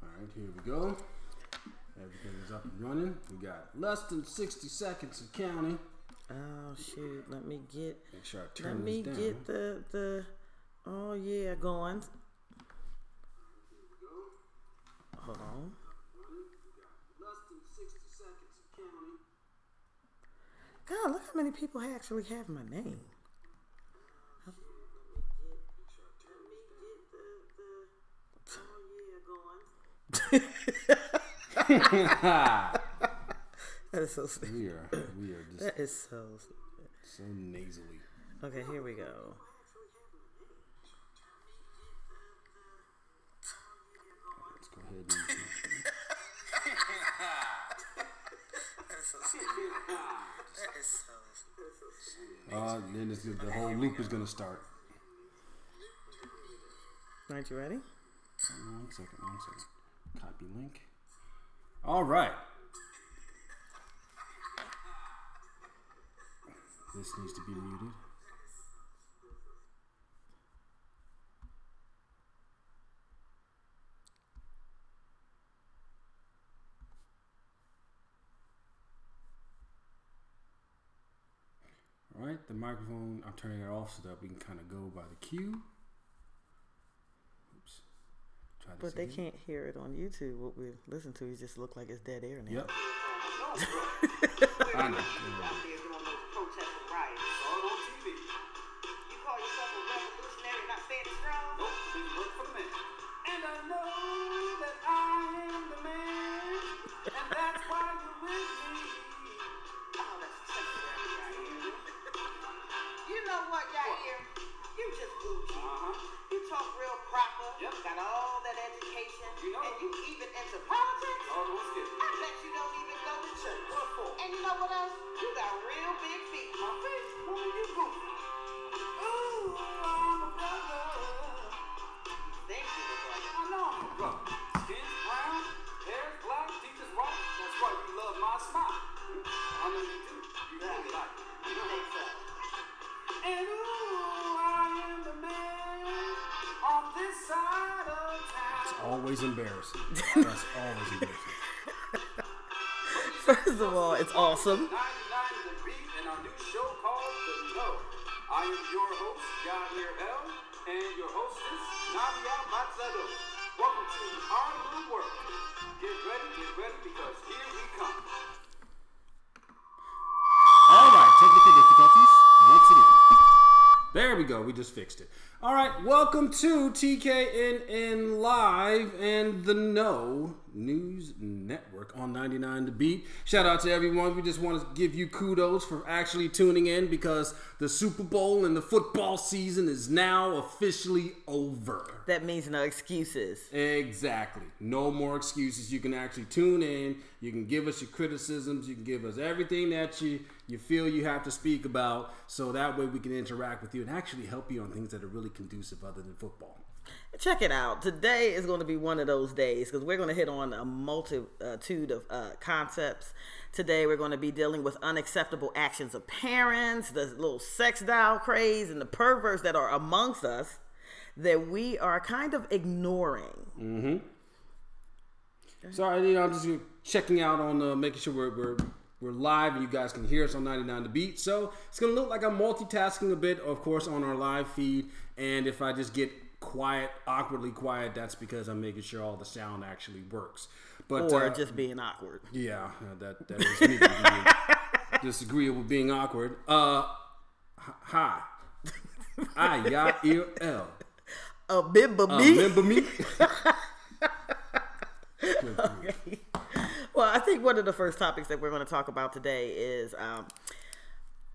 Alright, here we go. Everything is up and running. We got less than 60 seconds of counting. Oh shoot, let me get Make sure I turn this down. get the oh yeah, going. Hold on. Less than 60 seconds of counting. God, look how many people actually have my name. That is so stupid. We are just That is so stupid. so nasally. Okay, here we go. Let's go ahead and That is so stupid. That is so stupid. then the whole loop is gonna start. Aren't you ready? One second. Copy link. All right. This needs to be muted. All right, the microphone, I'm turning it off so that we can kind of go by the cue. Oops. Try this But they again. can't hear it on YouTube. What we listen to just look like it's dead air now. Yep. I know. Got all that education, and you even into politics. I bet you don't even go to church. What for? And you know what else? You got real big feet. My feet? What are you goofy? Ooh, I'm a brother. You think you a brother? I know I'm a brother. Skin's brown, hair's black, teeth is white. That's why you love my smile. I know you do. You really like it. You think so? And ooh, I am the man on this side of town. It's always embarrassing. That's always embarrassing. First of all, it's awesome. 99 is a beat in our new show called The Know. I am your host, Javier L, and your hostess, Nadia Mazzado. Welcome to our little world. Get ready, because here we come. All right, technical difficulties once again. There we go. We just fixed it. All right, welcome to TKNN Live and the No News Network on 99 The Beat. Shout out to everyone. We just want to give you kudos for actually tuning in because the Super Bowl and the football season is now officially over. That means no excuses. Exactly. No more excuses. You can actually tune in. You can give us your criticisms. You can give us everything that you feel you have to speak about, so that way we can interact with you and actually help you on things that are really conducive other than football. Check it out. Today is going to be one of those days because we're going to hit on a multitude of concepts. Today we're going to be dealing with unacceptable actions of parents, the little sex doll craze, and the perverts that are amongst us that we are kind of ignoring. Mm-hmm. Sorry, I'm just checking out on making sure we're live and you guys can hear us on 99 The Beat. So it's going to look like I'm multitasking a bit, of course, on our live feed. And if I just get quiet, awkwardly quiet, that's because I'm making sure all the sound actually works. But or just being awkward. Yeah, that is me being disagreeable, being awkward. Hi. I-Y-L. Remember me? Remember me? Okay. Well, I think one of the first topics that we're going to talk about today is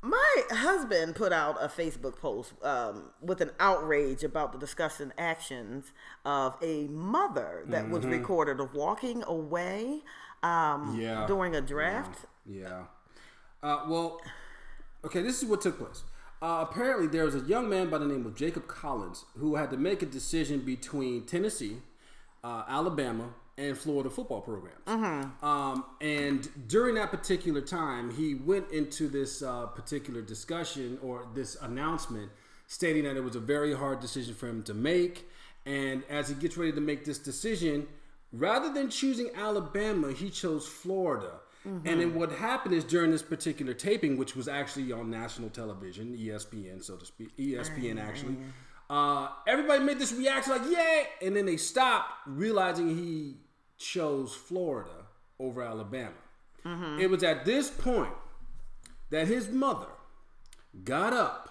my husband put out a Facebook post with an outrage about the discussion actions of a mother that was recorded of walking away during a draft. Yeah. Well, okay, this is what took place. Apparently, there was a young man by the name of Jacob Colins who had to make a decision between Tennessee, Alabama, and Florida football programs. And during that particular time, he went into this particular discussion or this announcement stating that it was a very hard decision for him to make. And as he gets ready to make this decision, rather than choosing Alabama, he chose Florida. And then what happened is during this particular taping, which was actually on national television, ESPN, so to speak, ESPN actually, everybody made this reaction like, yay! And then they stopped, realizing he chose Florida over Alabama. It was at this point that his mother got up,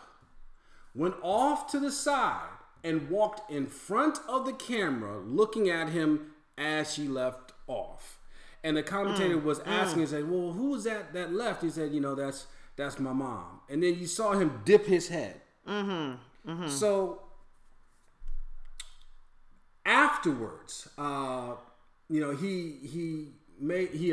went off to the side, and walked in front of the camera looking at him as she left off. And the commentator was asking and said, well, who was that left? He said, that's my mom. And then you saw him dip his head. So afterwards, he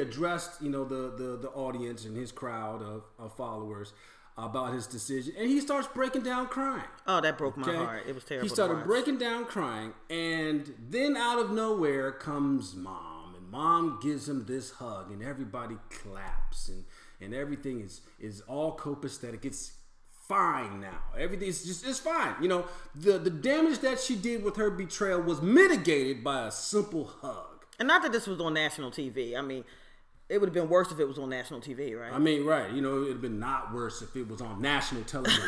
addressed, the audience and his crowd of followers about his decision, and he starts breaking down crying. Oh, that broke my heart. It was terrible. He started breaking down crying, and then out of nowhere comes Mom, and Mom gives him this hug, and everybody claps, and everything is all copacetic. It's fine now. Everything's it's fine. The damage that she did with her betrayal was mitigated by a simple hug. And not that this was on national TV. I mean, it would have been worse if it was on national TV, right? I mean, right. It would have been not worse if it was on national television,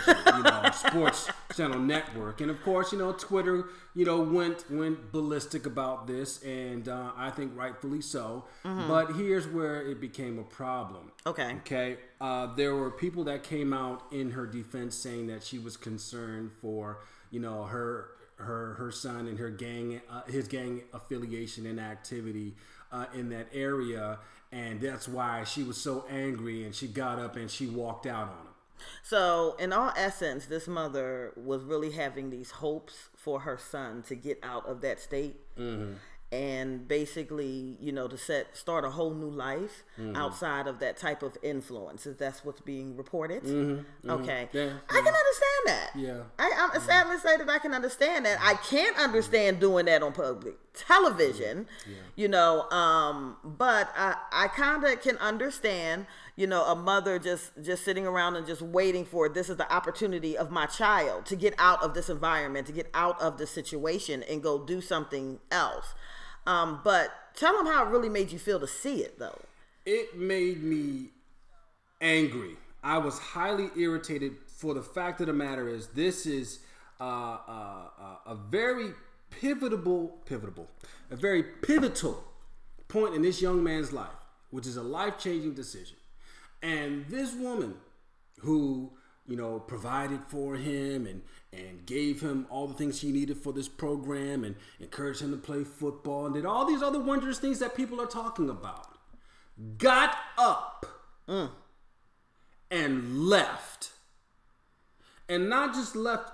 Sports Channel Network. And of course, Twitter, went ballistic about this, and I think rightfully so. But here's where it became a problem. Okay. There were people that came out in her defense saying that she was concerned for, her son and his gang affiliation and activity in that area. And that's why she was so angry, and she got up and she walked out on him. So, in all essence, this mother was really having these hopes for her son to get out of that state. And basically, to start a whole new life outside of that type of influence, if that's what's being reported. Okay. Yeah, I can understand that. Yeah. I'm sadly say that I can understand that. I can't understand doing that on public television, but I kind of can understand, a mother just sitting around and just waiting for, this is the opportunity of my child to get out of this environment, to get out of this situation and go do something else. But tell them how it really made you feel to see it, though. It made me angry. I was highly irritated. For the fact of the matter is, this is a very pivotal point in this young man's life, which is a life-changing decision. And this woman who, provided for him and gave him all the things he needed for this program and encouraged him to play football and did all these other wondrous things that people are talking about, got up and left. And not just left,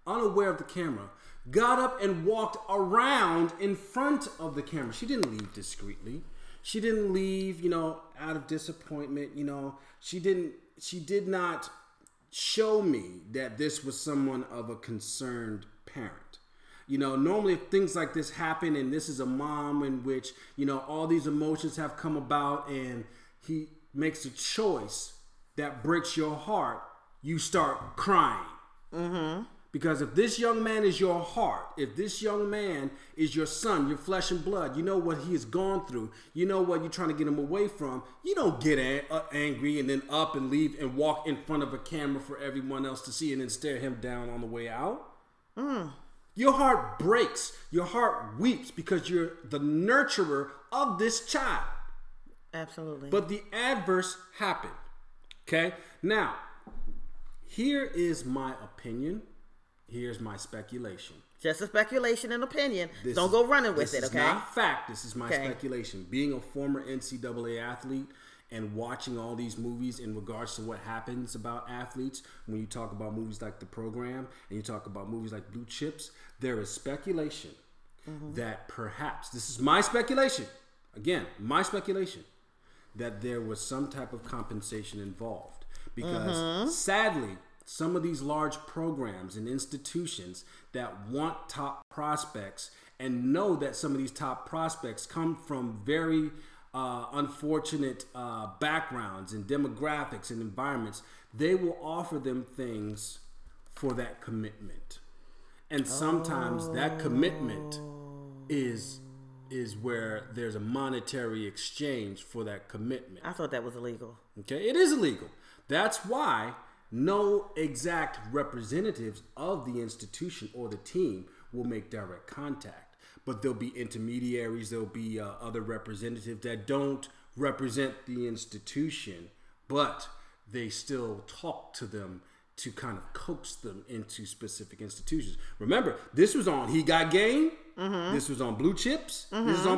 unaware of the camera, got up and walked around in front of the camera. She didn't leave discreetly. She didn't leave, out of disappointment. She did not show me that this was someone of a concerned parent. Normally if things like this happen and this is a mom in which, all these emotions have come about and he makes a choice that breaks your heart, you start crying. Because if this young man is your heart, if this young man is your son, your flesh and blood, you know what he has gone through, you know what you're trying to get him away from, you don't get angry and then up and leave and walk in front of a camera for everyone else to see and then stare him down on the way out. Your heart breaks. Your heart weeps because you're the nurturer of this child. Absolutely. But the adverse happened. Okay? Now, here is my opinion. Here's my speculation. Just a speculation and opinion. Don't go running with it, okay? This is not fact. This is my speculation. Being a former NCAA athlete and watching all these movies in regards to what happens about athletes, when you talk about movies like The Program and you talk about movies like Blue Chips, there is speculation that perhaps, this is my speculation, again, my speculation, that there was some type of compensation involved. Because sadly, some of these large programs and institutions that want top prospects and know that some of these top prospects come from very unfortunate backgrounds and demographics and environments, they will offer them things for that commitment. And sometimes that commitment is where there's a monetary exchange for that commitment. I thought that was illegal. Okay, it is illegal. That's why no exact representatives of the institution or the team will make direct contact. But there'll be intermediaries, there'll be other representatives that don't represent the institution, but they still talk to them to kind of coax them into specific institutions. Remember, this was on He Got Game. Mm-hmm. This was on Blue Chips. Mm-hmm. This is on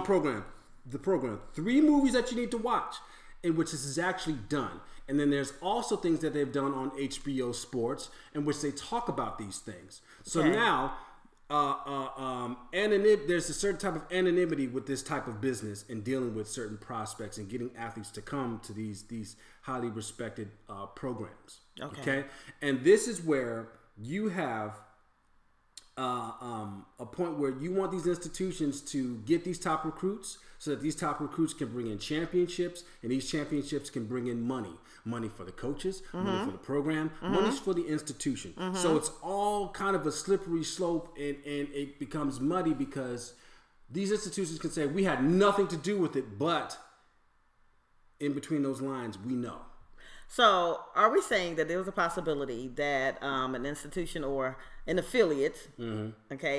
The Program. 3 movies that you need to watch in which this is actually done. And then there's also things that they've done on HBO Sports in which they talk about these things. So now, there's a certain type of anonymity with this type of business and dealing with certain prospects and getting athletes to come to these highly respected programs. Okay. And this is where you have a point where you want these institutions to get these top recruits so that these top recruits can bring in championships, and these championships can bring in money for the coaches, money for the program, money for the institution. So it's all kind of a slippery slope, and it becomes muddy because these institutions can say we had nothing to do with it, but in between those lines, we know. So are we saying that there was a possibility that an institution or an affiliate,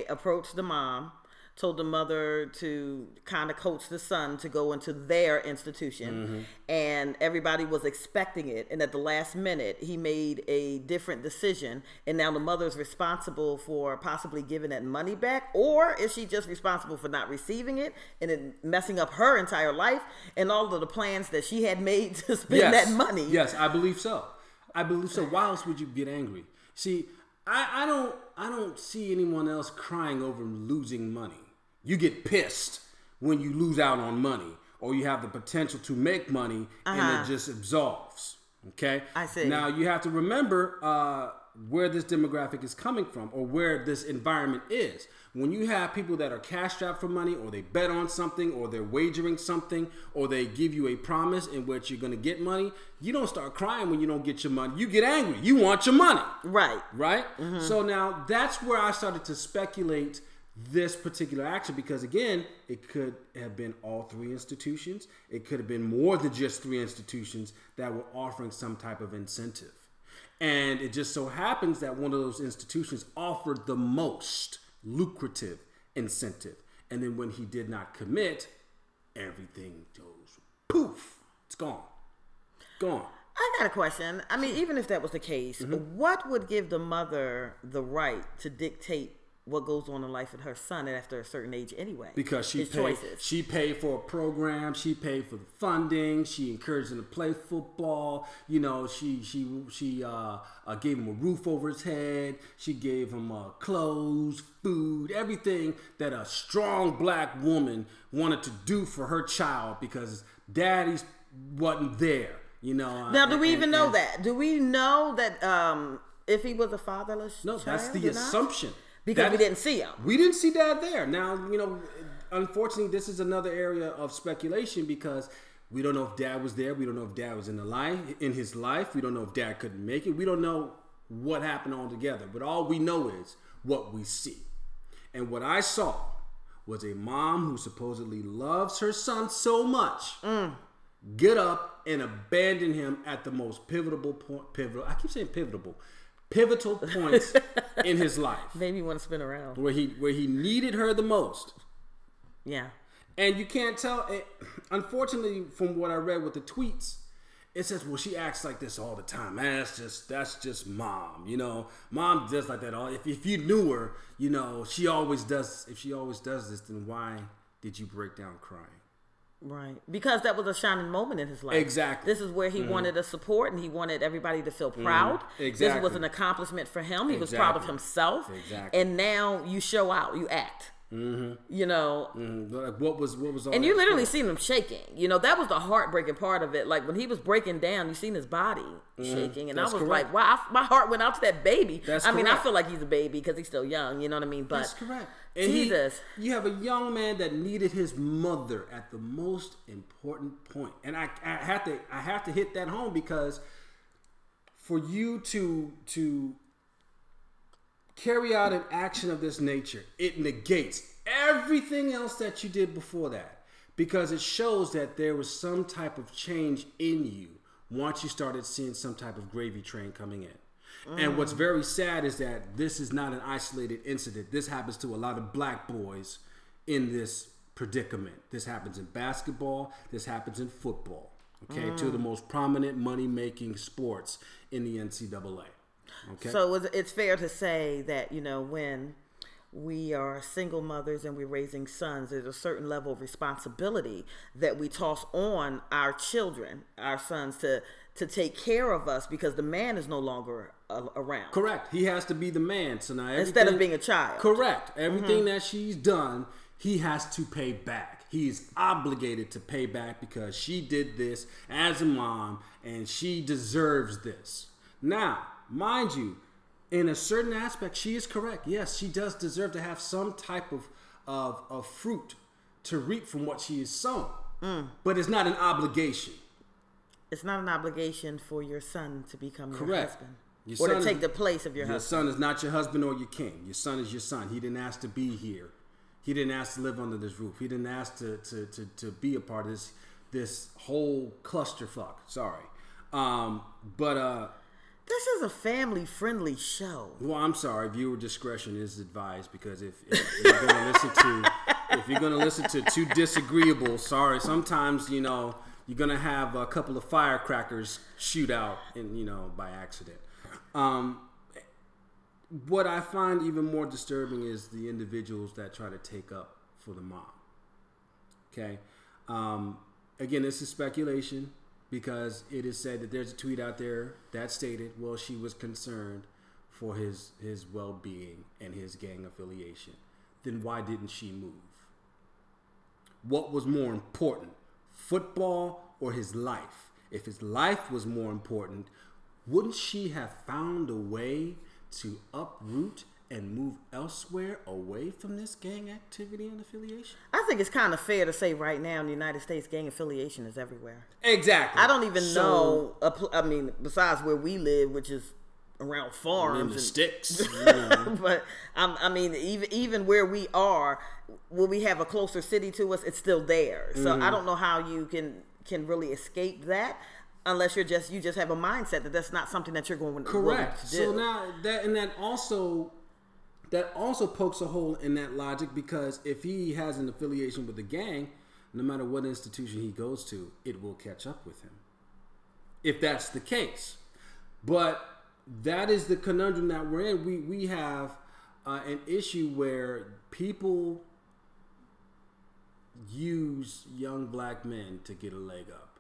approached the mom, told the mother to kind of coach the son to go into their institution, and everybody was expecting it, and at the last minute he made a different decision, and now the mother's responsible for possibly giving that money back? Or is she just responsible for not receiving it and then messing up her entire life and all of the plans that she had made to spend that money? Yes, I believe so. Why else would you get angry? See, I don't see anyone else crying over losing money. You get pissed when you lose out on money, or you have the potential to make money and it just absolves. Okay? I see. Now you have to remember where this demographic is coming from, or where this environment is. When you have people that are cash strapped for money, or they bet on something, or they're wagering something, or they give you a promise in which you're going to get money, you don't start crying when you don't get your money. You get angry. You want your money. Right. Right? So now that's where I started to speculate this particular action, because again, it could have been all 3 institutions. It could have been more than just 3 institutions that were offering some type of incentive. And it just so happens that one of those institutions offered the most lucrative incentive. And then when he did not commit, everything goes poof. It's gone. Gone. I got a question. I mean, even if that was the case, what would give the mother the right to dictate what goes on in life with her son after a certain age anyway? Because she paid for a program, she paid for the funding, she encouraged him to play football, she gave him a roof over his head, she gave him clothes, food, everything that a strong black woman wanted to do for her child because daddy wasn't there, Now, do we even know that? Do we know that if he was a fatherless child? No, that's the assumption. Because we didn't see him. We didn't see dad there. Now, unfortunately, this is another area of speculation because we don't know if dad was there. We don't know if dad was in his life. We don't know if dad couldn't make it. We don't know what happened altogether. But all we know is what we see. And what I saw was a mom who supposedly loves her son so much get up and abandon him at the most pivotal points in his life. Made me want to spin around. Where he needed her the most. Yeah. And you can't tell. Unfortunately, from what I read with the tweets, it says, well, she acts like this all the time. Man, that's just mom. Mom does like that all. If you knew her, she always does. If she always does this, then why did you break down crying? Right. Because that was a shining moment in his life. Exactly. This is where he wanted the support, and he wanted everybody to feel proud. Exactly. This was an accomplishment for him. He was proud of himself. Exactly. And now you show out. You act. You know, like what was all and that you literally for? seen him shaking. You know, that was the heartbreaking part of it. Like when he was breaking down, you seen his body shaking, and That's I was correct. like, wow, my heart went out to that baby. That's I mean, I correct. feel like he's a baby because he's still young. You know what I mean? But That's correct. And Jesus, you have a young man that needed his mother at the most important point, and I have to hit that home because for you to carry out an action of this nature, it negates everything else that you did before that, because it shows that there was some type of change in you once you started seeing some type of gravy train coming in. And what's very sad is that this is not an isolated incident. This happens to a lot of black boys in this predicament. This happens in basketball. This happens in football. Okay, two of the most prominent money-making sports in the NCAA. Okay. so it's fair to say that, you know, when we are single mothers and we're raising sons, there's a certain level of responsibility that we toss on our children, our sons, to take care of us because the man is no longer around. Correct. He has to be the man. So now Instead of being a child. Correct. Everything that she's done, he has to pay back. He is obligated to pay back because she did this as a mom and she deserves this. Now, mind you, in a certain aspect, she is correct. Yes, she does deserve to have some type of fruit to reap from what she has sown. But it's not an obligation. It's not an obligation for your son to become your Correct. husband. Your Or to son take is- the place of your Your husband. son is not your husband or your king. Your son is your son. He didn't ask to be here. He didn't ask to live under this roof. He didn't ask to be a part of this whole clusterfuck. Sorry. This is a family-friendly show. Well, I'm sorry. Viewer discretion is advised because if you're going to listen to two disagreeable, sorry. Sometimes you're going to have a couple of firecrackers shoot out, by accident. What I find even more disturbing is the individuals that try to take up for the mom. Okay. Again, this is speculation. Because it is said that there's a tweet out there that stated, well, she was concerned for his well-being and his gang affiliation. Then why didn't she move? What was more important, football or his life? If his life was more important, wouldn't she have found a way to uproot and move elsewhere away from this gang activity and affiliation? I think it's kind of fair to say right now in the United States, gang affiliation is everywhere. Exactly. I don't even know, I mean, besides where we live, which is around farms. In the sticks. But, I mean, even where we are, where we have a closer city to us, it's still there. So I don't know how you can really escape that. Unless you just have a mindset that that's not something that you're going to Correct. do. So now that also pokes a hole in that logic, because if he has an affiliation with the gang, no matter what institution he goes to, it will catch up with him. If that's the case. But that is the conundrum that we're in. We have an issue where people use young black men to get a leg up.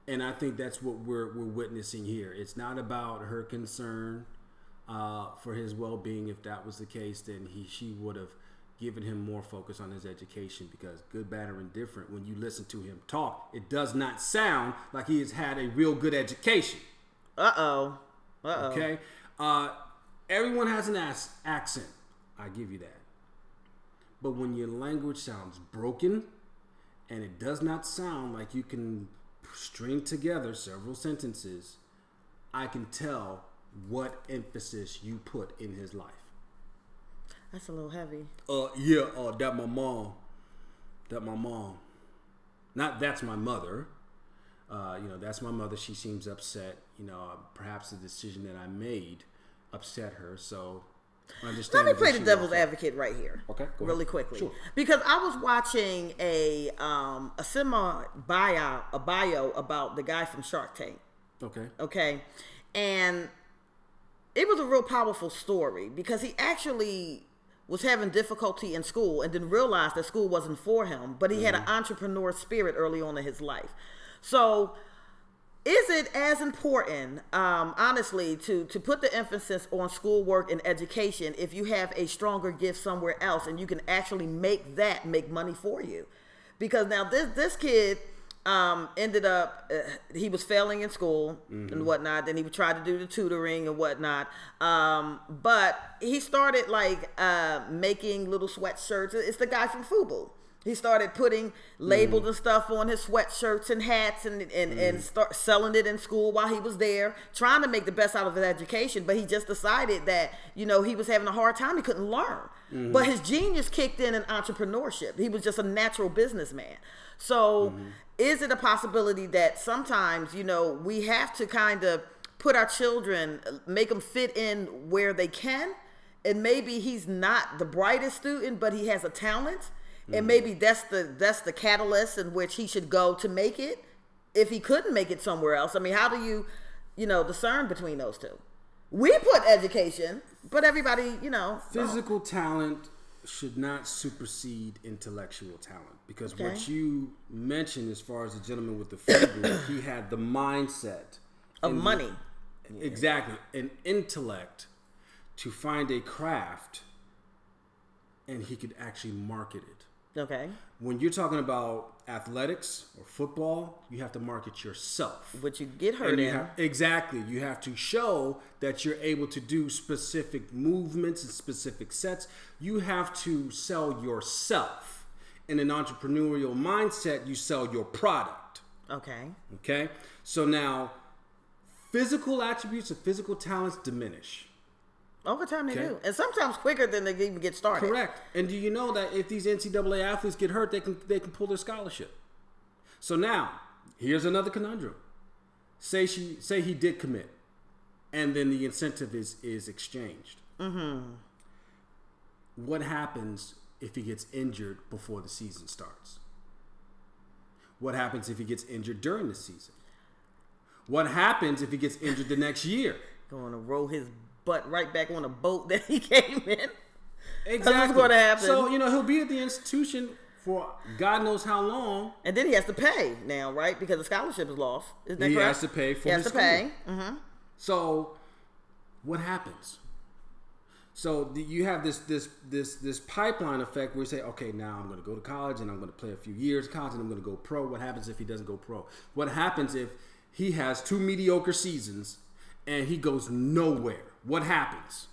And I think that's what we're witnessing here. It's not about her concern for his well-being. If that was the case, then she would have given him more focus on his education, because good, bad, or indifferent, when you listen to him talk, it does not sound like he has had a real good education. Okay? Everyone has an accent. I give you that. But when your language sounds broken and it does not sound like you can string together several sentences, I can tell what emphasis you put in his life. That's a little heavy. That my mom. Not that's my mother. That's my mother. She seems upset. Perhaps the decision that I made upset her. So let me play the devil's advocate right here. Okay, go really ahead. quickly. Sure. Because I was watching a bio about the guy from Shark Tank. Okay. And it was a real powerful story, because he actually was having difficulty in school and then realized that school wasn't for him, but he had an entrepreneur spirit early on in his life. So Is it as important, honestly, to put the emphasis on schoolwork and education if you have a stronger gift somewhere else and you can actually make money for you? Because now this kid ended up, he was failing in school and whatnot. Then he would try to do the tutoring and whatnot. But he started like making little sweatshirts. It's the guy from Fubu. He started putting labels and stuff on his sweatshirts and hats and start selling it in school while he was there, trying to make the best out of his education. But he just decided that, he was having a hard time. He couldn't learn. But his genius kicked in entrepreneurship. He was just a natural businessman. So is it a possibility that sometimes, we have to kind of put our children, make them fit in where they can? And maybe he's not the brightest student, but he has a talent. And maybe that's the catalyst in which he should go to make it if he couldn't make it somewhere else. I mean, how do you, discern between those two? We put education, but everybody, Physical talent should not supersede intellectual talent, because what you mentioned as far as the gentleman with the finger, he had the mindset of money. Exactly. An intellect to find a craft, and he could actually market it. Okay. When you're talking about athletics or football, you have to market yourself. But you get hurt in. Exactly. You have to show that you're able to do specific movements and specific sets. You have to sell yourself. In an entrepreneurial mindset, you sell your product. Okay. Okay? So now, physical attributes and physical talents diminish. Over time they do. And sometimes quicker than they even get started. Correct. And do you know that if these NCAA athletes get hurt, they can pull their scholarship? So now, here's another conundrum. Say he did commit, and then the incentive is exchanged. What happens if he gets injured before the season starts? What happens if he gets injured during the season? What happens if he gets injured the next year? Going to roll his butt right back on a boat that he came in. Exactly. That's what's going to happen. So, he'll be at the institution for God knows how long. And then he has to pay now, right? Because the scholarship is lost. Isn't that correct? He has to pay for his school. So, what happens? So, you have this pipeline effect where you say, okay, now I'm going to go to college and I'm going to play a few years of college and I'm going to go pro. What happens if he doesn't go pro? What happens if he has 2 mediocre seasons and he goes nowhere? What happens?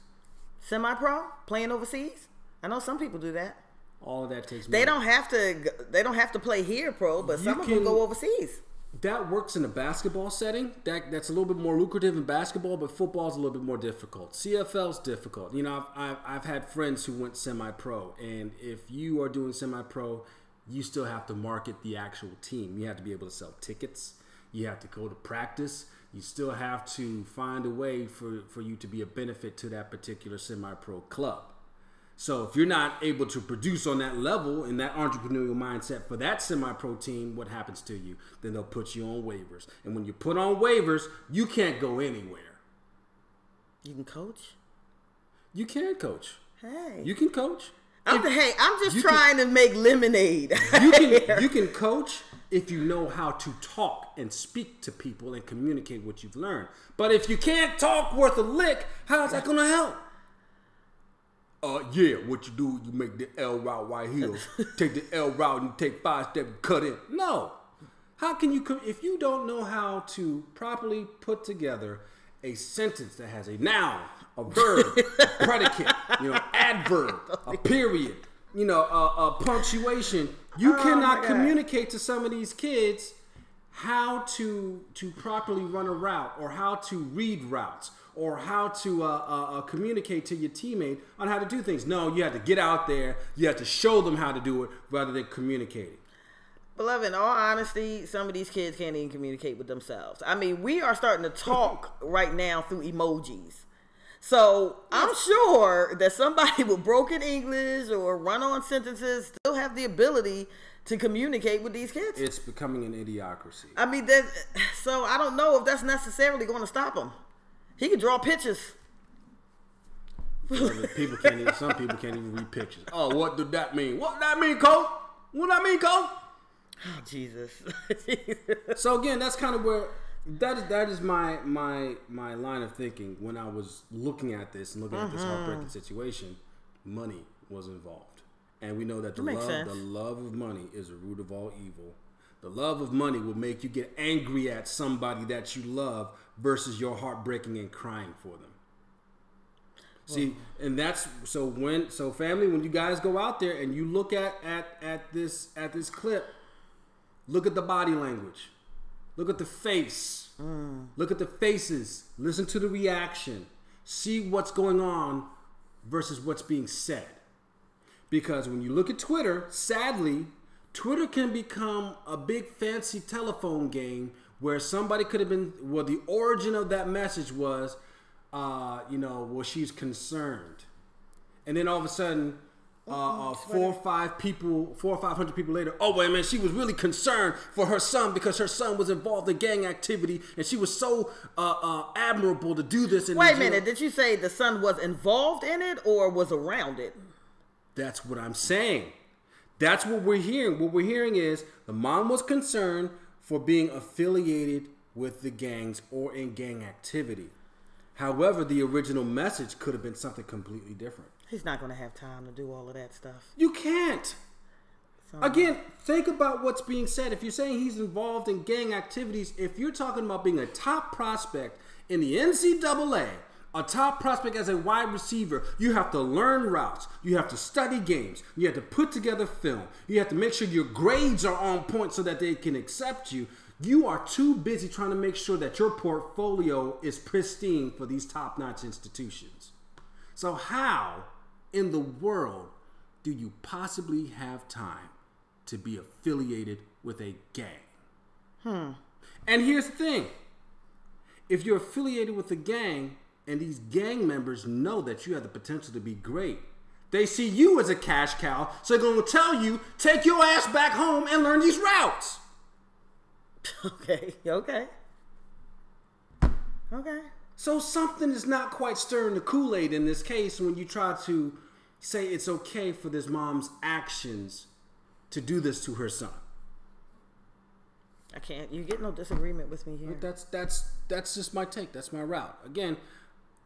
Semi-pro, playing overseas. I know some people do that. All of that takes money. They don't have to play here pro, but some of them go overseas. That works in a basketball setting. That's a little bit more lucrative in basketball, but football is a little bit more difficult. CFL's difficult. I've had friends who went semi-pro, and if you are doing semi-pro, you still have to market the actual team. You have to be able to sell tickets. You have to go to practice. You still have to find a way for you to be a benefit to that particular semi-pro club. So if you're not able to produce on that level and that entrepreneurial mindset for that semi-pro team, what happens to you? Then they'll put you on waivers. And when you put on waivers, you can't go anywhere. You can coach? You can coach. Hey. You can coach. I'm just trying to make lemonade. You can coach if you know how to talk and speak to people and communicate what you've learned. But if you can't talk worth a lick, how's that going to help? What you do, you make the L route right here. Take the L route and take 5 steps and cut in. No. How can you, if you don't know how to properly put together a sentence that has a noun, a verb, a predicate, adverb, a period, a punctuation, you cannot communicate to some of these kids how to properly run a route or how to read routes or how to communicate to your teammate on how to do things. No, you have to get out there. You have to show them how to do it rather than communicating. Beloved, in all honesty, some of these kids can't even communicate with themselves. I mean, we are starting to talk right now through emojis. So I'm sure that somebody with broken English or run-on sentences still have the ability to communicate with these kids. It's becoming an idiocracy. I mean, so I don't know if that's necessarily going to stop him. He can draw pictures. Some people can't even read pictures. Oh, what did that mean? What did that mean, Coach? What did that mean, Coach? Oh, Jesus. So again, that's kind of where That is my line of thinking when I was looking at this and looking at this heartbreaking situation. Money was involved, and we know that the love of money is the root of all evil. The love of money will make you get angry at somebody that you love versus your heart breaking and crying for them. See, and that's so family, when you guys go out there and you look at this clip, look at the body language. Look at the face. Look at the faces. Listen to the reaction. See what's going on versus what's being said. Because when you look at Twitter, sadly, Twitter can become a big fancy telephone game where somebody could have been, well, the origin of that message was, she's concerned. And then all of a sudden, 400 or 500 people later, oh wait, man, she was really concerned for her son because her son was involved in gang activity and she was so admirable to do this. And wait a minute, did you say the son was involved in it or was around it? That's what I'm saying. That's what we're hearing. What we're hearing is the mom was concerned for being affiliated with the gangs or in gang activity. However, the original message could have been something completely different. He's not going to have time to do all of that stuff. You can't. Again, think about what's being said. If you're saying he's involved in gang activities, if you're talking about being a top prospect in the NCAA, a top prospect as a wide receiver, you have to learn routes. You have to study games. You have to put together film. You have to make sure your grades are on point so that they can accept you. You are too busy trying to make sure that your portfolio is pristine for these top-notch institutions. So how in the world do you possibly have time to be affiliated with a gang? And here's the thing. If you're affiliated with a gang and these gang members know that you have the potential to be great, they see you as a cash cow, so they're going to tell you, take your ass back home and learn these routes. Okay. So something is not quite stirring the Kool-Aid in this case when you try to say it's okay for this mom's actions to do this to her son. I can't. You get no disagreement with me here. That's just my take. That's my route. Again,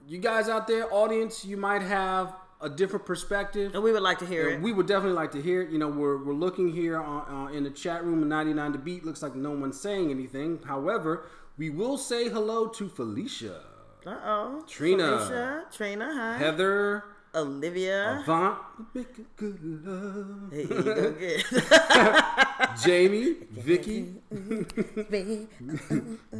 you guys out there, audience, you might have a different perspective, and we would like to hear it. We would definitely like to hear it. You know, we're looking here in the chat room of 99 The Beat. Looks like no one's saying anything. However, we will say hello to Felicia. Trina. Trina, hi. Heather. Olivia. Avant. Make a good love. Hey, you go get Jamie. Vicky.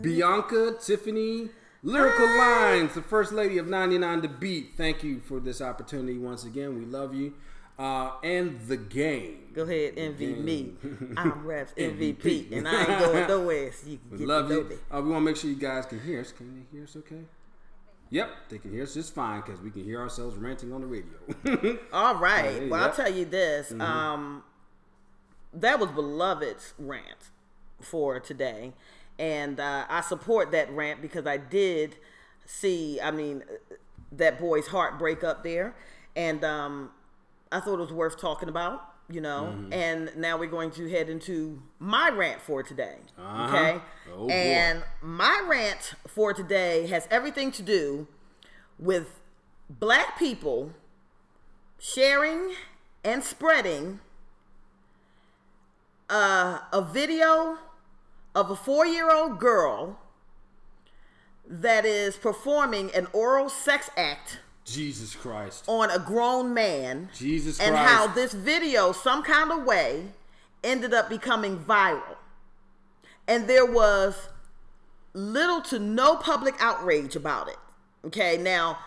Bianca. Tiffany. Lyrical Lines, the first lady of 99 The Beat. Thank you for this opportunity once again. We love you. And the game. Go ahead, envy me. I'm Raps MVP, and I ain't going nowhere. So you can we love you. We want to make sure you guys can hear us. Can they hear us okay? Yep, they can hear us just fine because we can hear ourselves ranting on the radio. All right. Well, I'll tell you this. That was Beloved's rant for today. And I support that rant because I did see, that boy's heart break up there. And I thought it was worth talking about, you know. And now we're going to head into my rant for today. Okay? Oh, and my rant for today has everything to do with black people sharing and spreading a video of a 4-year-old girl that is performing an oral sex act. Jesus Christ. On a grown man. Jesus Christ. And how this video, some kind of way, ended up becoming viral. And there was little to no public outrage about it. Okay, now,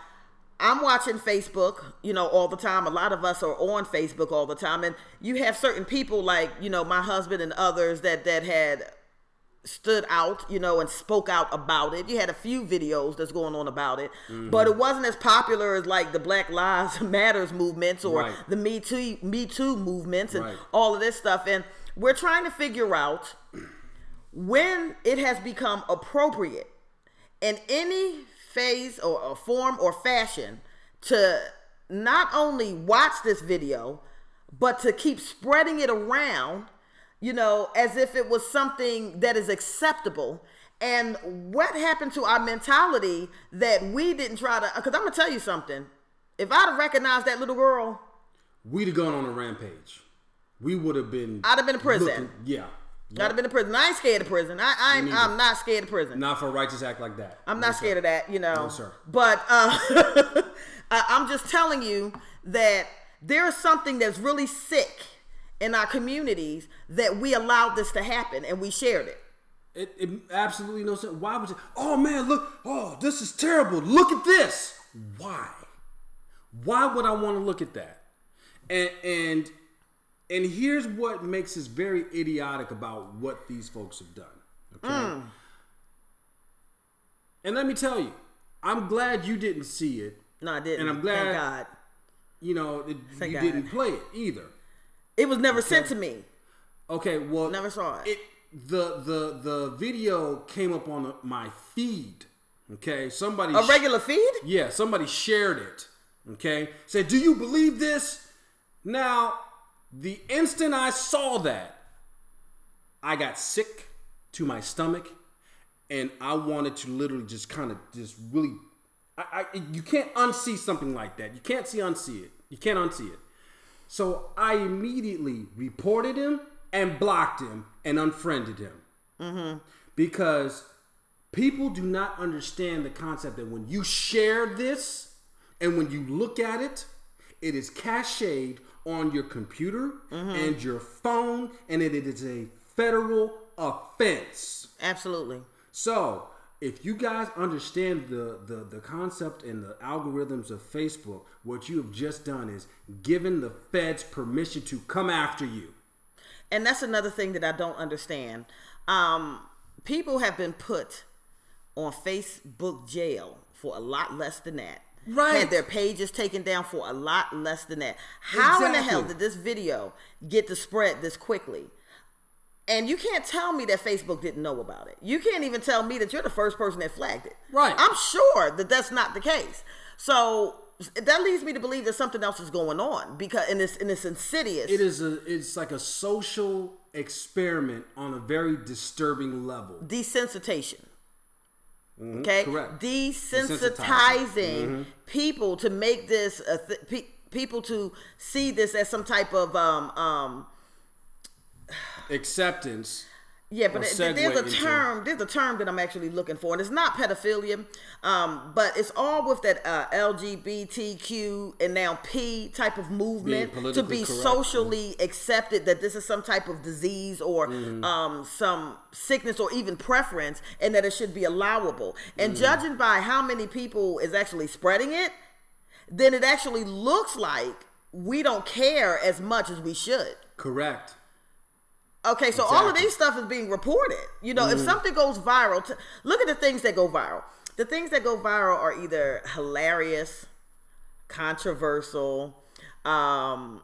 I'm watching Facebook, you know, all the time. A lot of us are on Facebook all the time. And you have certain people like, you know, my husband and others that had stood out, you know, and spoke out about it. You had a few videos that's going on about it, but it wasn't as popular as like the Black Lives Matters movements or the Me Too movements and all of this stuff. And we're trying to figure out when it has become appropriate in any phase or form or fashion to not only watch this video, but to keep spreading it around, you know, as if it was something that is acceptable, And what happened to our mentality that we didn't try to, because I'm going to tell you something. If I'd have recognized that little girl, we'd have gone on a rampage. We would have been. I'd have been in prison. Yeah. I'd have been in prison. I ain't scared of prison. I'm not scared of prison. Not for a righteous act like that. I'm not scared of that, you know. No, sir. But I'm just telling you that there is something that's really sick in our communities that we allowed this to happen and we shared it. It absolutely no sense. Why would you? Oh man, look! Oh, this is terrible. Look at this. Why? Why would I want to look at that? And here's what makes us very idiotic about what these folks have done. Okay. And let me tell you, I'm glad you didn't see it. No, I didn't. And I'm glad, thank God. You know, you didn't play it either. It was never sent to me. Okay, well, never saw it. The video came up on my feed. Okay, somebody a regular feed? Yeah, somebody shared it. Okay, said, "Do you believe this?" Now, the instant I saw that, I got sick to my stomach, and I wanted to literally just kind of just really. You can't unsee something like that. You can't unsee it. You can't unsee it. So I immediately reported him and blocked him and unfriended him. Because people do not understand the concept that when you share this and when you look at it, it is cached on your computer and your phone, and it is a federal offense. Absolutely. So if you guys understand the concept and the algorithms of Facebook, what you have just done is given the feds permission to come after you. And that's another thing that I don't understand. People have been put on Facebook jail for a lot less than that. Right. Had their pages taken down for a lot less than that. How in the hell did this video get to spread this quickly? And you can't tell me that Facebook didn't know about it. You can't even tell me that you're the first person that flagged it. Right. I'm sure that that's not the case. So that leads me to believe that something else is going on because it's insidious. It's like a social experiment on a very disturbing level. Desensitization. Okay, correct. Desensitizing people to make this people to see this as some type of acceptance. Yeah, but there's a term that I'm actually looking for, and it's not pedophilia, but it's all with that LGBTQ and now P type of movement to be socially accepted that this is some type of disease or some sickness or even preference, and that it should be allowable. And judging by how many people is actually spreading it, then it actually looks like we don't care as much as we should. Correct. Okay, so all of these stuff is being reported. You know, if something goes viral, look at the things that go viral. The things that go viral are either hilarious, controversial, a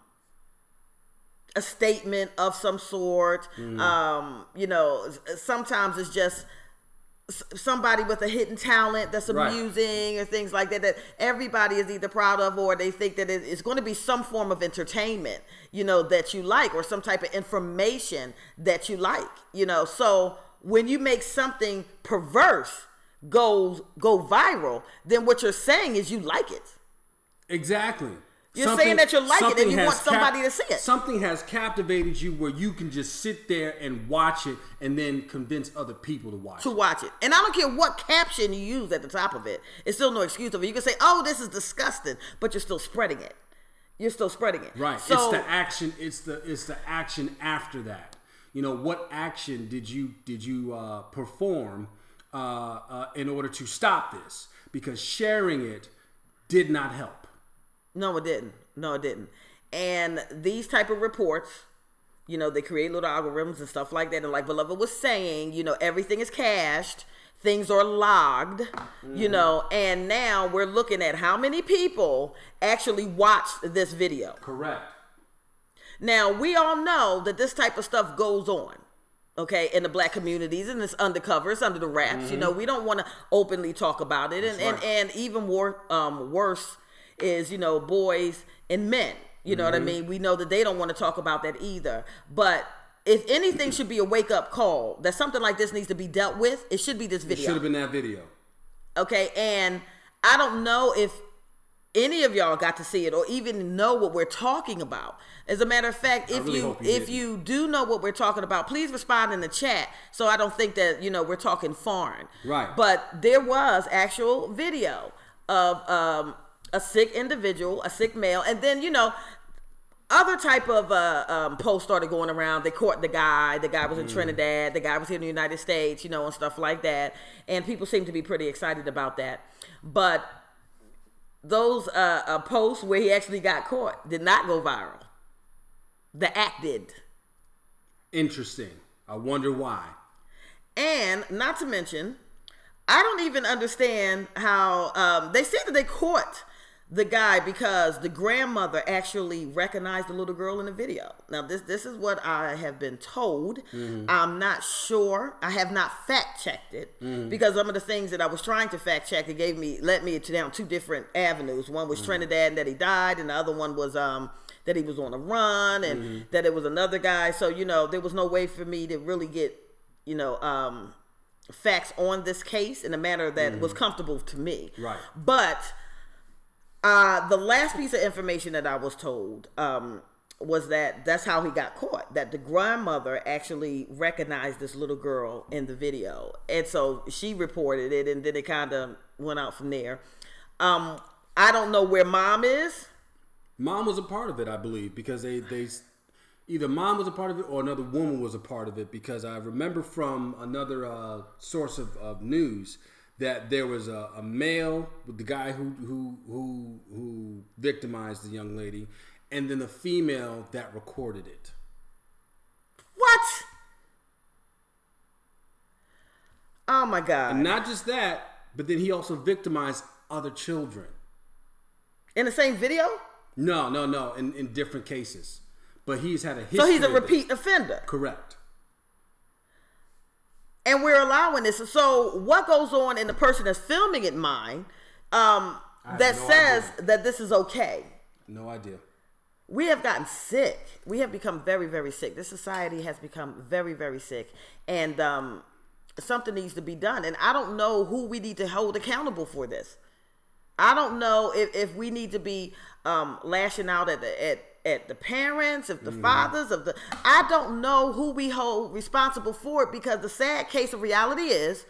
statement of some sort. You know, sometimes it's just somebody with a hidden talent that's amusing or things like that everybody is either proud of, or they think that it's going to be some form of entertainment, you know, that you like, or some type of information that you like, you know. So when you make something perverse go viral, then what you're saying is you like it. Exactly. You're saying that you like it and you want somebody to see it. Something has captivated you where you can just sit there and watch it and then convince other people to watch it. And I don't care what caption you use at the top of it. It's still no excuse of it. You can say, oh, this is disgusting, but you're still spreading it. Right. So, it's the action. It's the action after that. You know, what action did you perform in order to stop this? Because sharing it did not help. No, it didn't. And these type of reports, you know, they create little algorithms and stuff like that. And like Beloved was saying, you know, everything is cached. Things are logged, you know, and now we're looking at how many people actually watched this video. Correct. Now, we all know that this type of stuff goes on, okay, in the black communities, and it's undercover, it's under the wraps. You know, we don't want to openly talk about it. And even more worse is, you know, boys and men. You know what I mean? We know that they don't want to talk about that either. But if anything should be a wake-up call that something like this needs to be dealt with, it should be this video. It should have been that video. Okay, and I don't know if any of y'all got to see it or even know what we're talking about. As a matter of fact, if you do know what we're talking about, please respond in the chat so I don't think that, you know, we're talking foreign. Right. But there was actual video of a sick individual, a sick male, and then, you know, other type of posts started going around. They caught the guy. The guy was in Trinidad. The guy was here in the United States, you know, and stuff like that. And people seem to be pretty excited about that. But those posts where he actually got caught did not go viral. The act did. Interesting. I wonder why. And not to mention, I don't even understand how they say that they caught the guy because the grandmother actually recognized the little girl in the video. Now, this is what I have been told. I'm not sure. I have not fact checked it because some of the things that I was trying to fact check, it led me down two different avenues. One was Trinidad and that he died, and the other one was that he was on a run and that it was another guy. So, you know, there was no way for me to really get, you know, facts on this case in a manner that was comfortable to me. Right. But the last piece of information that I was told was that that's how he got caught, that the grandmother actually recognized this little girl in the video. And so she reported it, and then it kind of went out from there. I don't know where mom is. Mom was a part of it, I believe, because they either mom was a part of it or another woman was a part of it, because I remember from another source of news that there was a male with the guy who victimized the young lady, and then the female that recorded it. What? Oh my God. And not just that, but then he also victimized other children. In the same video? No. In different cases. But he's had a history. So he's a repeat offender. Correct. And we're allowing this. So what goes on in the person that's filming it mind that says that this is okay? No idea. We have gotten sick. We have become very, very sick. This society has become very, very sick. And something needs to be done. And I don't know who we need to hold accountable for this. I don't know if we need to be lashing out at the parents, if the fathers of the, I don't know who we hold responsible for it, because the sad case of reality is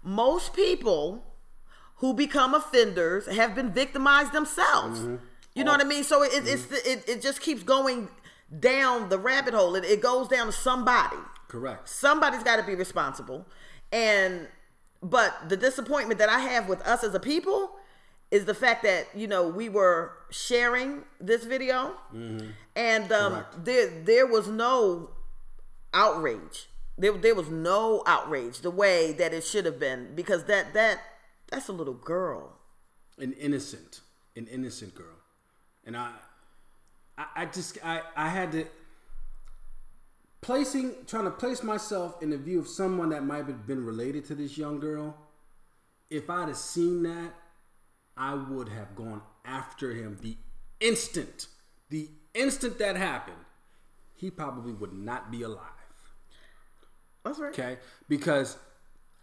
most people who become offenders have been victimized themselves. You know what I mean? So it just keeps going down the rabbit hole. It goes down to somebody. Correct. Somebody's got to be responsible. But the disappointment that I have with us as a people is the fact that, you know, we were sharing this video and there was no outrage. There was no outrage the way that it should have been, because that's a little girl. An innocent girl. And I had to trying to place myself in the view of someone that might have been related to this young girl. If I'd have seen that, I would have gone after him the instant that happened. He probably would not be alive. That's right. Okay? Because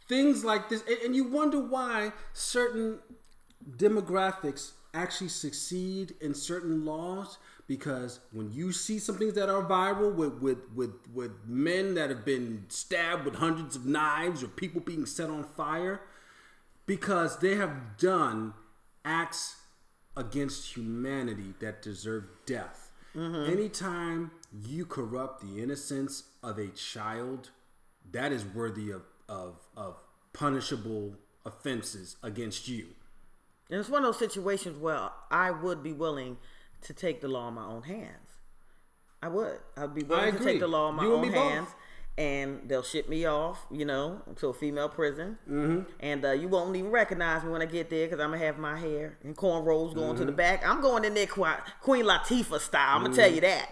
things like this, and you wonder why certain demographics actually succeed in certain laws, because when you see some things that are viral with men that have been stabbed with hundreds of knives or people being set on fire, because they have done acts against humanity that deserve death. Anytime you corrupt the innocence of a child, that is worthy of punishable offenses against you. And it's one of those situations where I would be willing to take the law in my own hands. I'd be willing to take the law in my own hands. And they'll ship me off, you know, to a female prison. And you won't even recognize me when I get there, because I'm going to have my hair and cornrows going to the back. I'm going in there Queen Latifah style. I'm going to tell you that.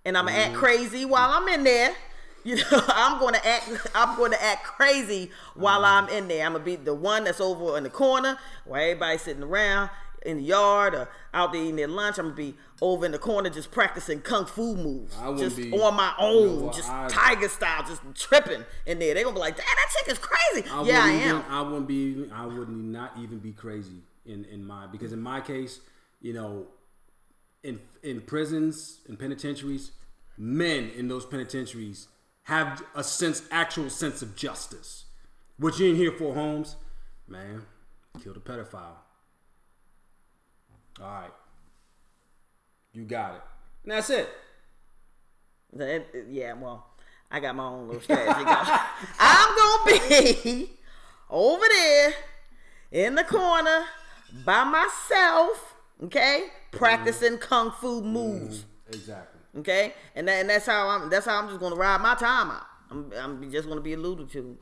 And I'm going to act crazy while I'm in there. You know, I'm going to act crazy while I'm in there. I'm going to be the one that's over in the corner while everybody's sitting around. in the yard or out there eating their lunch. I'm gonna be over in the corner just practicing kung fu moves, just on my own, tiger style, just tripping in there. They're gonna be like, "Damn, that chick is crazy." I am. I would not even be crazy because in my case, you know, in prisons, in penitentiaries, men in those penitentiaries have a actual sense of justice. What you in here for, Holmes? Man, kill the pedophile. All right. You got it. And that's it. Yeah, well, I got my own little strategy. I'm going to be over there in the corner by myself, okay, practicing kung fu moves. Exactly. Okay? And that's how I'm just going to ride my time out. I'm just going to be alluded to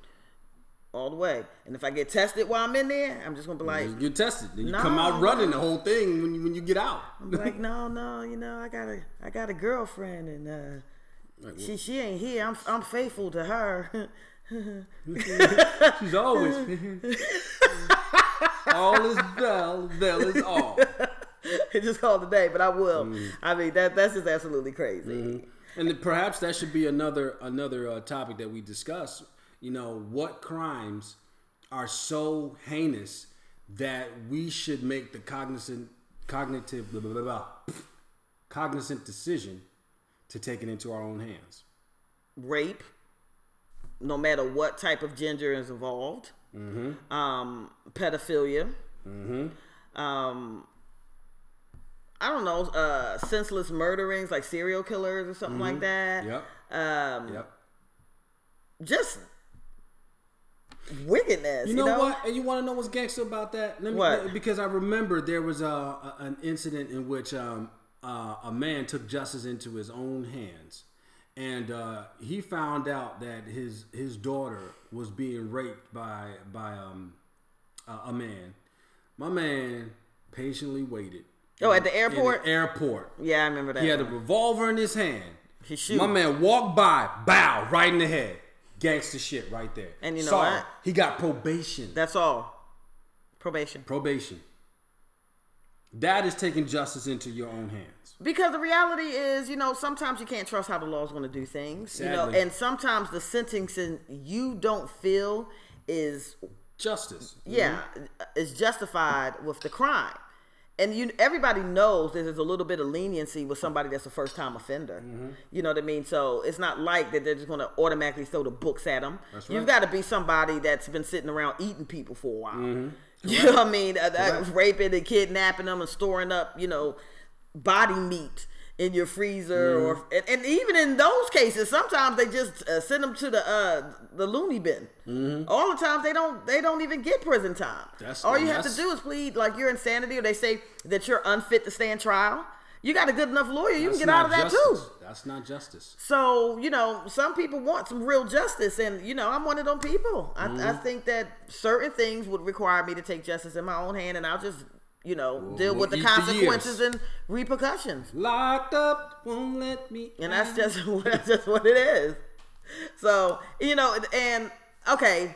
all the way. And if I get tested while I'm in there, I'm just gonna be like, you're tested. Then you come out running the whole thing when you get out. I'm like, no, you know, I got a girlfriend and she ain't here. I'm faithful to her. She's always all is well is all. It just called a day, but I will. I mean that's just absolutely crazy. And perhaps that should be another topic that we discuss. You know, what crimes are so heinous that we should make the cognizant decision to take it into our own hands? Rape, no matter what type of gender is involved. Pedophilia. I don't know, senseless murderings like serial killers or something like that. Just wickedness. You know what? And you want to know what's gangster about that? Because I remember there was an incident in which a man took justice into his own hands, and he found out that his daughter was being raped by a man. My man patiently waited. Oh, at the airport? In the airport. Yeah, I remember that. He had a revolver in his hand. He shoot. My man walked by, bow, right in the head. Gangster shit right there. And you know what? He got probation. That's all. Probation. That is taking justice into your own hands. Because the reality is, you know, sometimes you can't trust how the law is going to do things. Sadly. You know, and sometimes the sentencing you don't feel is justice. Yeah, is justified with the crime. And everybody knows there's a little bit of leniency with somebody that's a first-time offender. You know what I mean? So it's not like that they're just going to automatically throw the books at them. That's right. You've got to be somebody that's been sitting around eating people for a while. You know what I mean? Raping and kidnapping them and storing up, you know, body meat in your freezer, and even in those cases, sometimes they just send them to the loony bin. All the times they don't even get prison time. All you have to do is plead like you're insanity, or they say that you're unfit to stand trial. You got a good enough lawyer, you can get out of that too. That's not justice. So, you know, some people want some real justice, and, you know, I'm one of them people. I think that certain things would require me to take justice in my own hand, and I'll just, you know, deal with the consequences and repercussions. Locked up, won't let me. And that's just what it is. So, you know, and okay,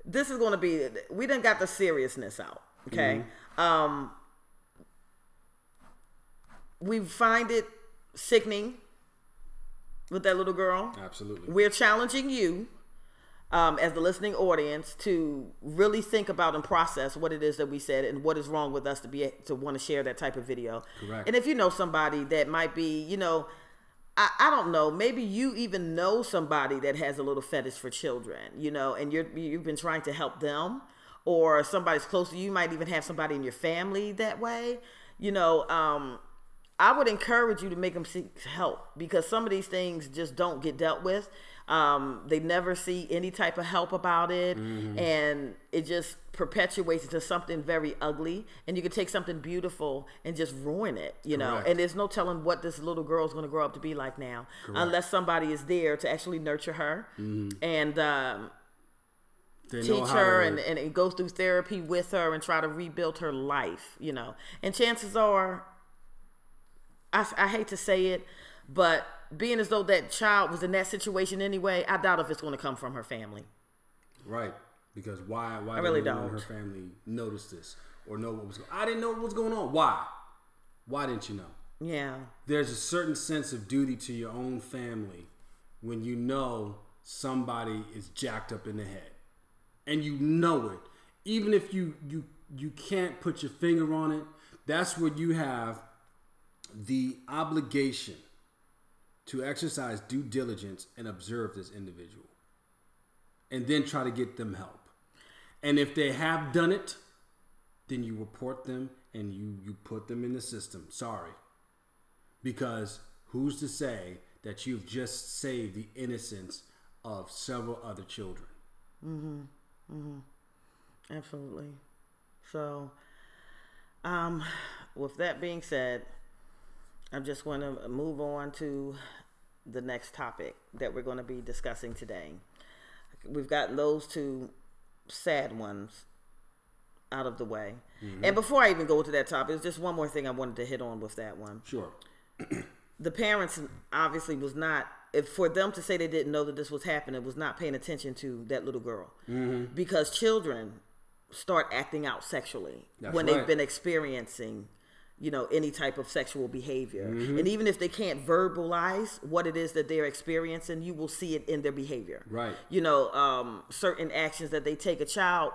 this is going to be, we done got the seriousness out. Okay. We find it sickening with that little girl. Absolutely. We're challenging you, as the listening audience, to really think about and process what it is that we said and what is wrong with us to want to share that type of video. Correct. And if you know somebody that might be, you know, I don't know, maybe you even know somebody that has a little fetish for children, you know, and you've been trying to help them, or somebody's close to you, might even have somebody in your family that way, you know. I would encourage you to make them seek help, because some of these things just don't get dealt with. They never see any type of help about it, and it just perpetuates into something very ugly. And you can take something beautiful and just ruin it, you know. And there's no telling what this little girl is going to grow up to be like now, unless somebody is there to actually nurture her and teach her and go through therapy with her and try to rebuild her life, you know. And chances are, I hate to say it, but being as though that child was in that situation anyway, I doubt if it's going to come from her family. Right. Because why I really don't don't. her family notice this? or know what was going on. I didn't know what was going on. Why? Why didn't you know? Yeah. There's a certain sense of duty to your own family when you know somebody is jacked up in the head. And you know it. Even if you can't put your finger on it, that's where you have the obligation to exercise due diligence and observe this individual. And then try to get them help. And if they have done it, then you report them and you put them in the system. Sorry. Because who's to say that you've just saved the innocence of several other children? Mm-hmm. Mm-hmm. Absolutely. So, with that being said, I just want to move on to the next topic that we're going to be discussing today. We've gotten those two sad ones out of the way. Mm-hmm. And before I even go to that topic, there's just one more thing I wanted to hit on with that one. Sure. The parents obviously was not, for them to say they didn't know that this was happening, was not paying attention to that little girl. Mm-hmm. Because children start acting out sexually when they've been experiencing, any type of sexual behavior. Mm-hmm. And even if they can't verbalize what it is that they're experiencing, you will see it in their behavior. Right. Certain actions that they take. A child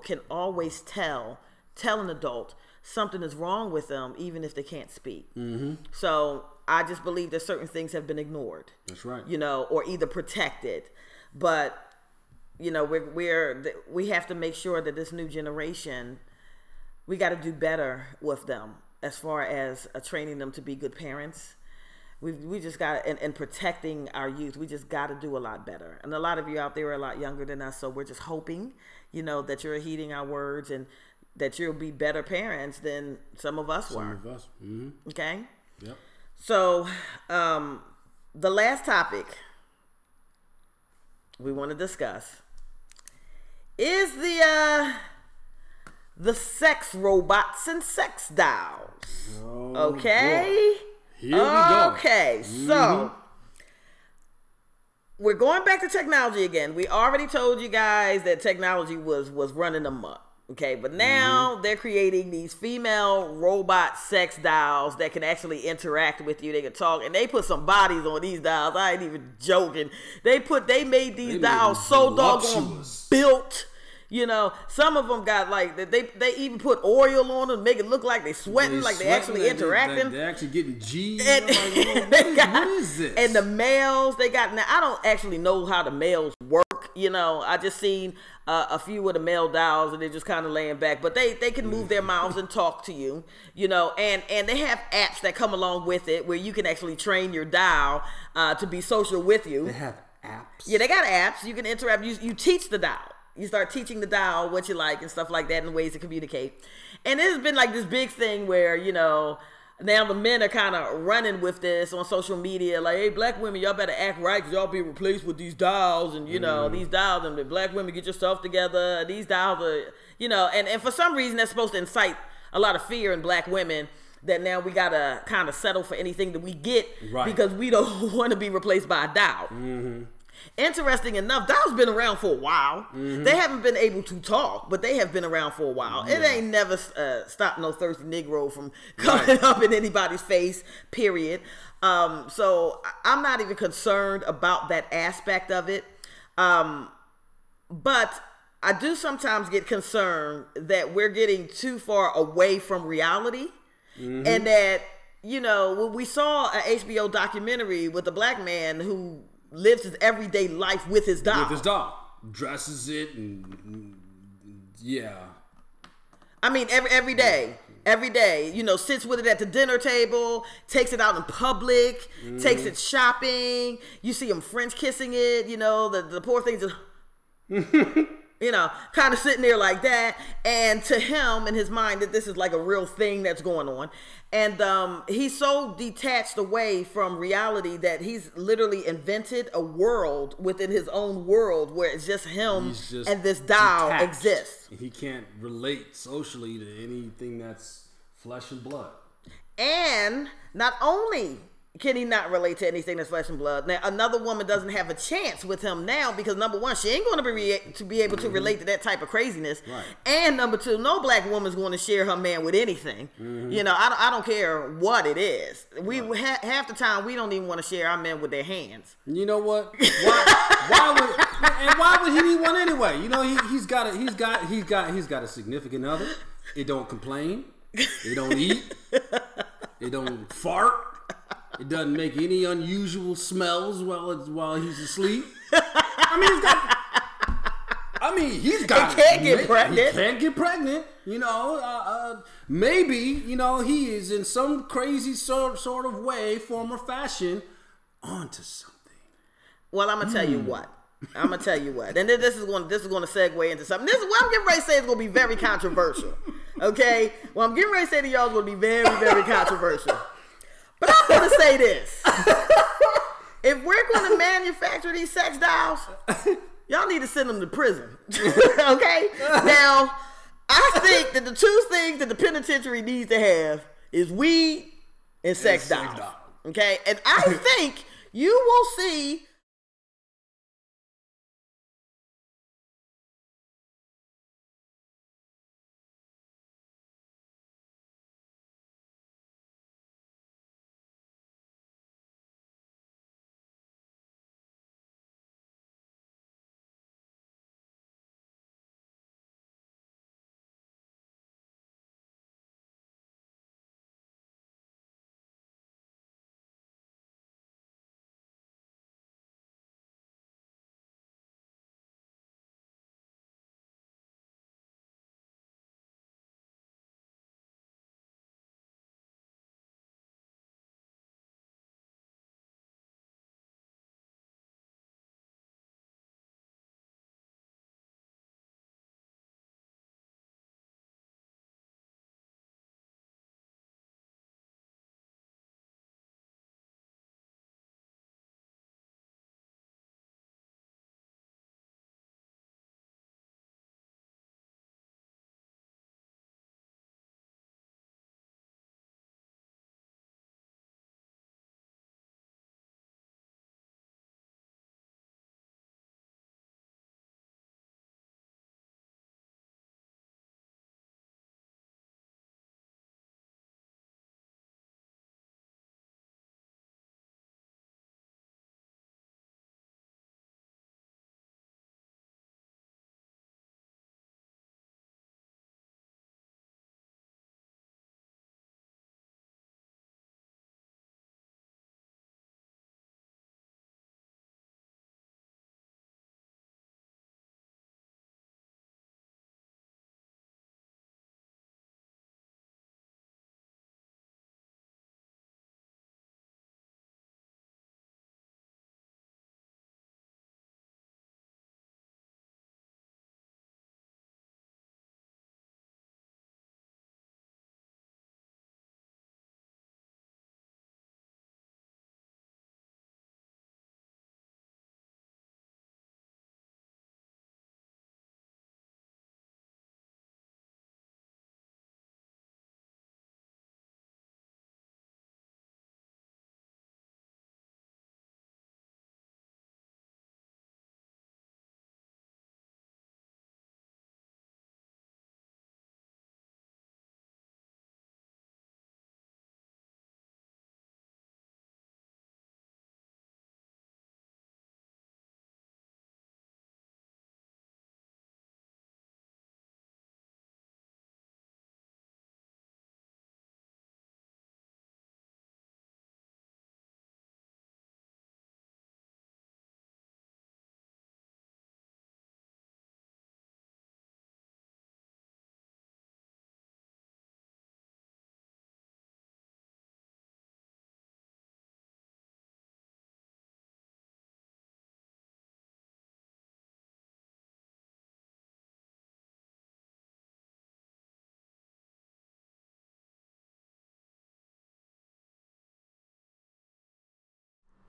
can always tell an adult something is wrong with them, even if they can't speak. Mm-hmm. So I just believe that certain things have been ignored. That's right. Or either protected. But, we have to make sure that this new generation, we got to do better with them as far as training them to be good parents. We just got to, and protecting our youth, we just got to do a lot better. And a lot of you out there are a lot younger than us, so we're just hoping, that you're heeding our words and that you'll be better parents than some of us were. Some of us. Mm-hmm. Okay? Yep. So, the last topic we want to discuss is the sex robots and sex dolls. Oh, okay? Boy. Here we go. Okay, so we're going back to technology again. We already told you guys that technology was running amok. Okay, but now they're creating these female robot sex dolls that can actually interact with you. They can talk, and they put some bodies on these dolls. I ain't even joking. They made these dolls so doggone built. Some of them got they even put oil on them, make it look like they sweating, like they actually interacting. They're actually getting G. What is this? And the males they got. Now I don't actually know how the males work. I just seen a few of the male dolls and they're just kind of laying back, but they can move their mouths and talk to you. And they have apps that come along with it where you can actually train your doll to be social with you. They have apps. Yeah, they got apps. You can interact. You teach the doll. You start teaching the doll what you like and stuff like that and ways to communicate. And it has been like this big thing where, now the men are kind of running with this on social media. Like, hey, black women, y'all better act right because y'all be replaced with these dolls. And, these dolls, and the black women, get yourself together. These dolls are, and for some reason that's supposed to incite a lot of fear in black women that now we got to kind of settle for anything that we get because we don't want to be replaced by a doll. Mm-hmm. Interesting enough, dolls been around for a while. Mm-hmm. They haven't been able to talk, but they have been around for a while. Yeah. It ain't never stopped no thirsty Negro from coming up in anybody's face, period. So I'm not even concerned about that aspect of it. But I do sometimes get concerned that we're getting too far away from reality. Mm-hmm. And that, when we saw an HBO documentary with a black man who lives his everyday life with his doll. With his doll. Dresses it and yeah. I mean, every day. Every day. Sits with it at the dinner table, takes it out in public, takes it shopping. You see him French kissing it, the poor thing just kind of sitting there like that. And to him, in his mind, that this is like a real thing that's going on. And he's so detached away from reality that he's literally invented a world within his own world where it's just him and this doll exists. He can't relate socially to anything that's flesh and blood. And not only Can he not relate to anything that's flesh and blood? Now, another woman doesn't have a chance with him now because, number one, she ain't going to be able to relate to that type of craziness. Right. And number two, no black woman's going to share her man with anything. You know, I don't care what it is. Half the time, we don't even want to share our men with their hands. You know what? Why would he need one anyway? You know, he's got a significant other. It don't complain. It don't eat. It don't fart. It doesn't make any unusual smells while he's asleep. He's got. He can't get pregnant. He can't get pregnant. You know, maybe he is in some crazy sort of way, form or fashion, onto something. Well, I'm gonna tell you what. And then this is going to segue into something. This is what I'm getting ready to say is going to be very controversial. Okay, what I'm getting ready to say to y'all is going to be very, very controversial. But I'm going to say this. If we're going to manufacture these sex dolls, y'all need to send them to prison. Okay? Now, I think that the two things that the penitentiary needs to have is weed and sex dolls. Okay? And I think you will see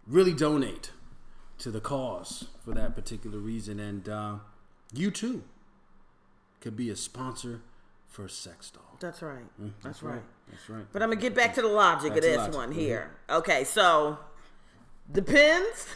really donate to the cause for that particular reason. And you too could be a sponsor for a sex doll. That's right. That's right. That's right. But I'm going to get back to the logic of this one here. Okay, so depends.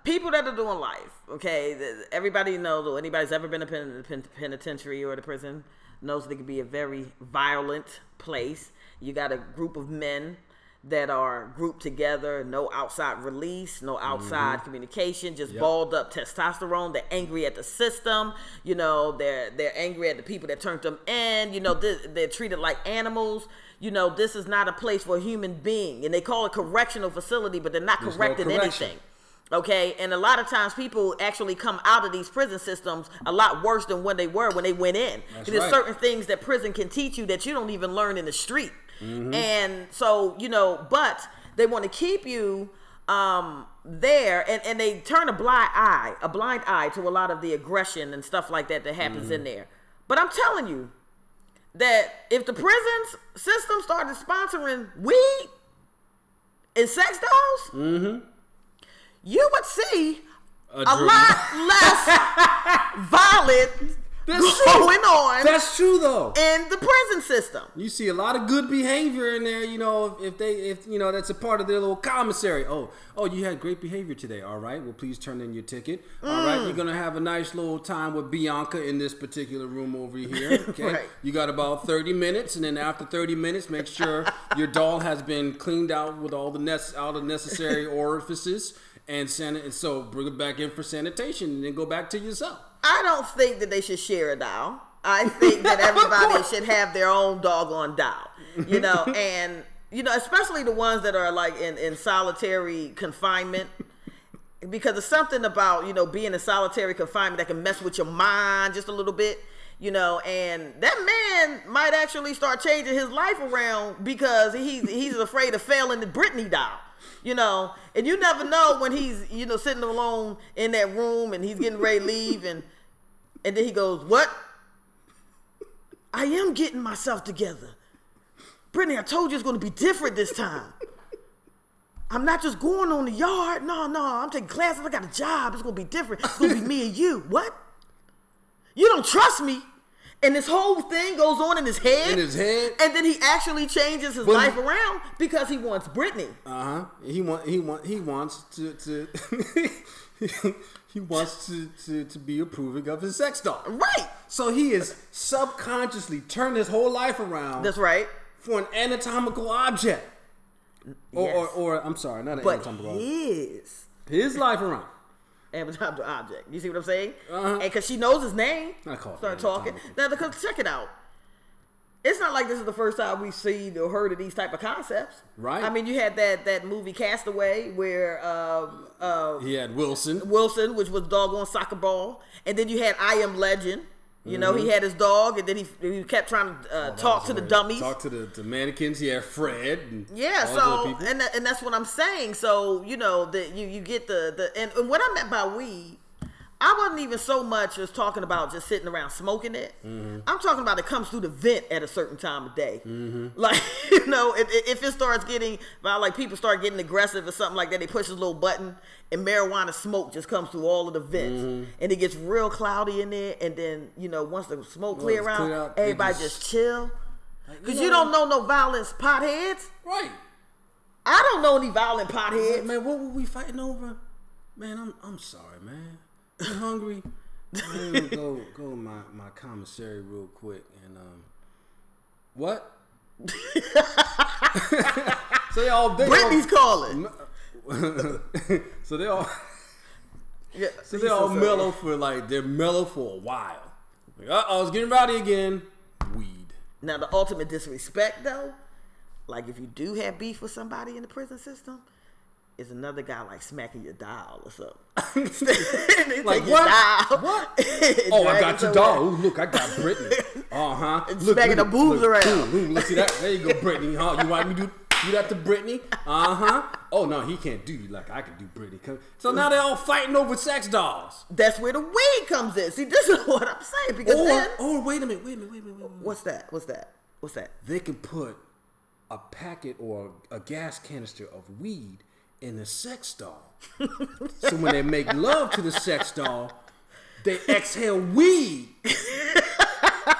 People that are doing life, okay? Everybody knows, or anybody's ever been in a penitentiary or the prison knows that it can be a very violent place. You got a group of men that are grouped together, no outside release, no outside communication, just balled up testosterone. They're angry at the system. You know, they're angry at the people that turned them in. You know, they're treated like animals. You know, this is not a place for a human being. And they call it correctional facility, but they're not correcting anything. Okay, and a lot of times people actually come out of these prison systems a lot worse than when they were when they went in. There's certain things that prison can teach you that you don't even learn in the street. And so, you know, but they want to keep you there, and they turn a blind eye to a lot of the aggression and stuff like that happens in there. But I'm telling you that if the prison system started sponsoring weed and sex dolls, you would see a lot less violent going on. That's true, though. In the prison system, you see a lot of good behavior in there. You know, if you know, that's a part of their little commissary. Oh, you had great behavior today. All right, well, please turn in your ticket. All right, you're gonna have a nice little time with Bianca in this particular room over here. Okay, you got about 30 minutes, and then after 30 minutes, make sure your doll has been cleaned out with all the necessary orifices. And so bring it back in for sanitation, and then go back to yourself. I don't think that they should share a doll. I think that everybody should have their own doggone doll. You know, and you know, especially the ones that are like in solitary confinement, because there's something about, you know, being in solitary confinement that can mess with your mind just a little bit. You know, and that man might actually start changing his life around because he's afraid of failing the Britney doll. You know, and you never know when he's, you know, sitting alone in that room and he's getting ready to leave, and then he goes, "What? I am getting myself together. Brittany, I told you it's going to be different this time. I'm not just going on the yard. No, I'm taking classes. I got a job. It's going to be different. It's going to be me and you. What? You don't trust me?" And this whole thing goes on in his head. And then he actually changes his life around because he wants Britney. He wants to he wants to be approving of his sex doll. Right. So he is subconsciously turned his whole life around. That's right. For an anatomical object. Yes. Or I'm sorry, not an anatomical object. His life around. Anatomical object. You see what I'm saying? And because she knows his name, start talking. Now, because check it out. It's not like this is the first time we've seen or heard of these type of concepts. Right. I mean, you had that movie Castaway where he had Wilson, which was doggone soccer ball, and then you had I Am Legend. You know, he had his dog, and then he kept trying to talk to the dummies. Talk to the mannequins. He had Fred. And and that's what I'm saying. So, you know, that you get and what I meant by weed, I wasn't even so much as talking about just sitting around smoking it. I'm talking about it comes through the vent at a certain time of day. Like, you know, if it starts getting, like people start getting aggressive or something like that, they push a little button and marijuana smoke just comes through all of the vents. And it gets real cloudy in there. And then, you know, once the smoke clear out, everybody just chill. Because you don't know no violent potheads. Right. I don't know any violent potheads. Man, what were we fighting over? Man, I'm sorry, man. You hungry? I'm gonna go to my commissary real quick and what? So Brittany's calling. So they all mellow for they're mellow for a while. Like, it's getting rowdy again. Weed. Now the ultimate disrespect though, like if you do have beef with somebody in the prison system, is another guy like smacking your doll or something. Like what? What? I got your doll. Ooh, look, I got Brittany. And smacking the boobs around. Look, see that? There you go, Brittany. You want me to do that to Brittany? Oh no, he can't do you like I can do Brittany. So now they're all fighting over sex dolls. That's where the weed comes in. See, this is what I'm saying. Because wait a minute. What's that? They can put a packet or a gas canister of weed in the sex doll. So when they make love to the sex doll, they exhale weed.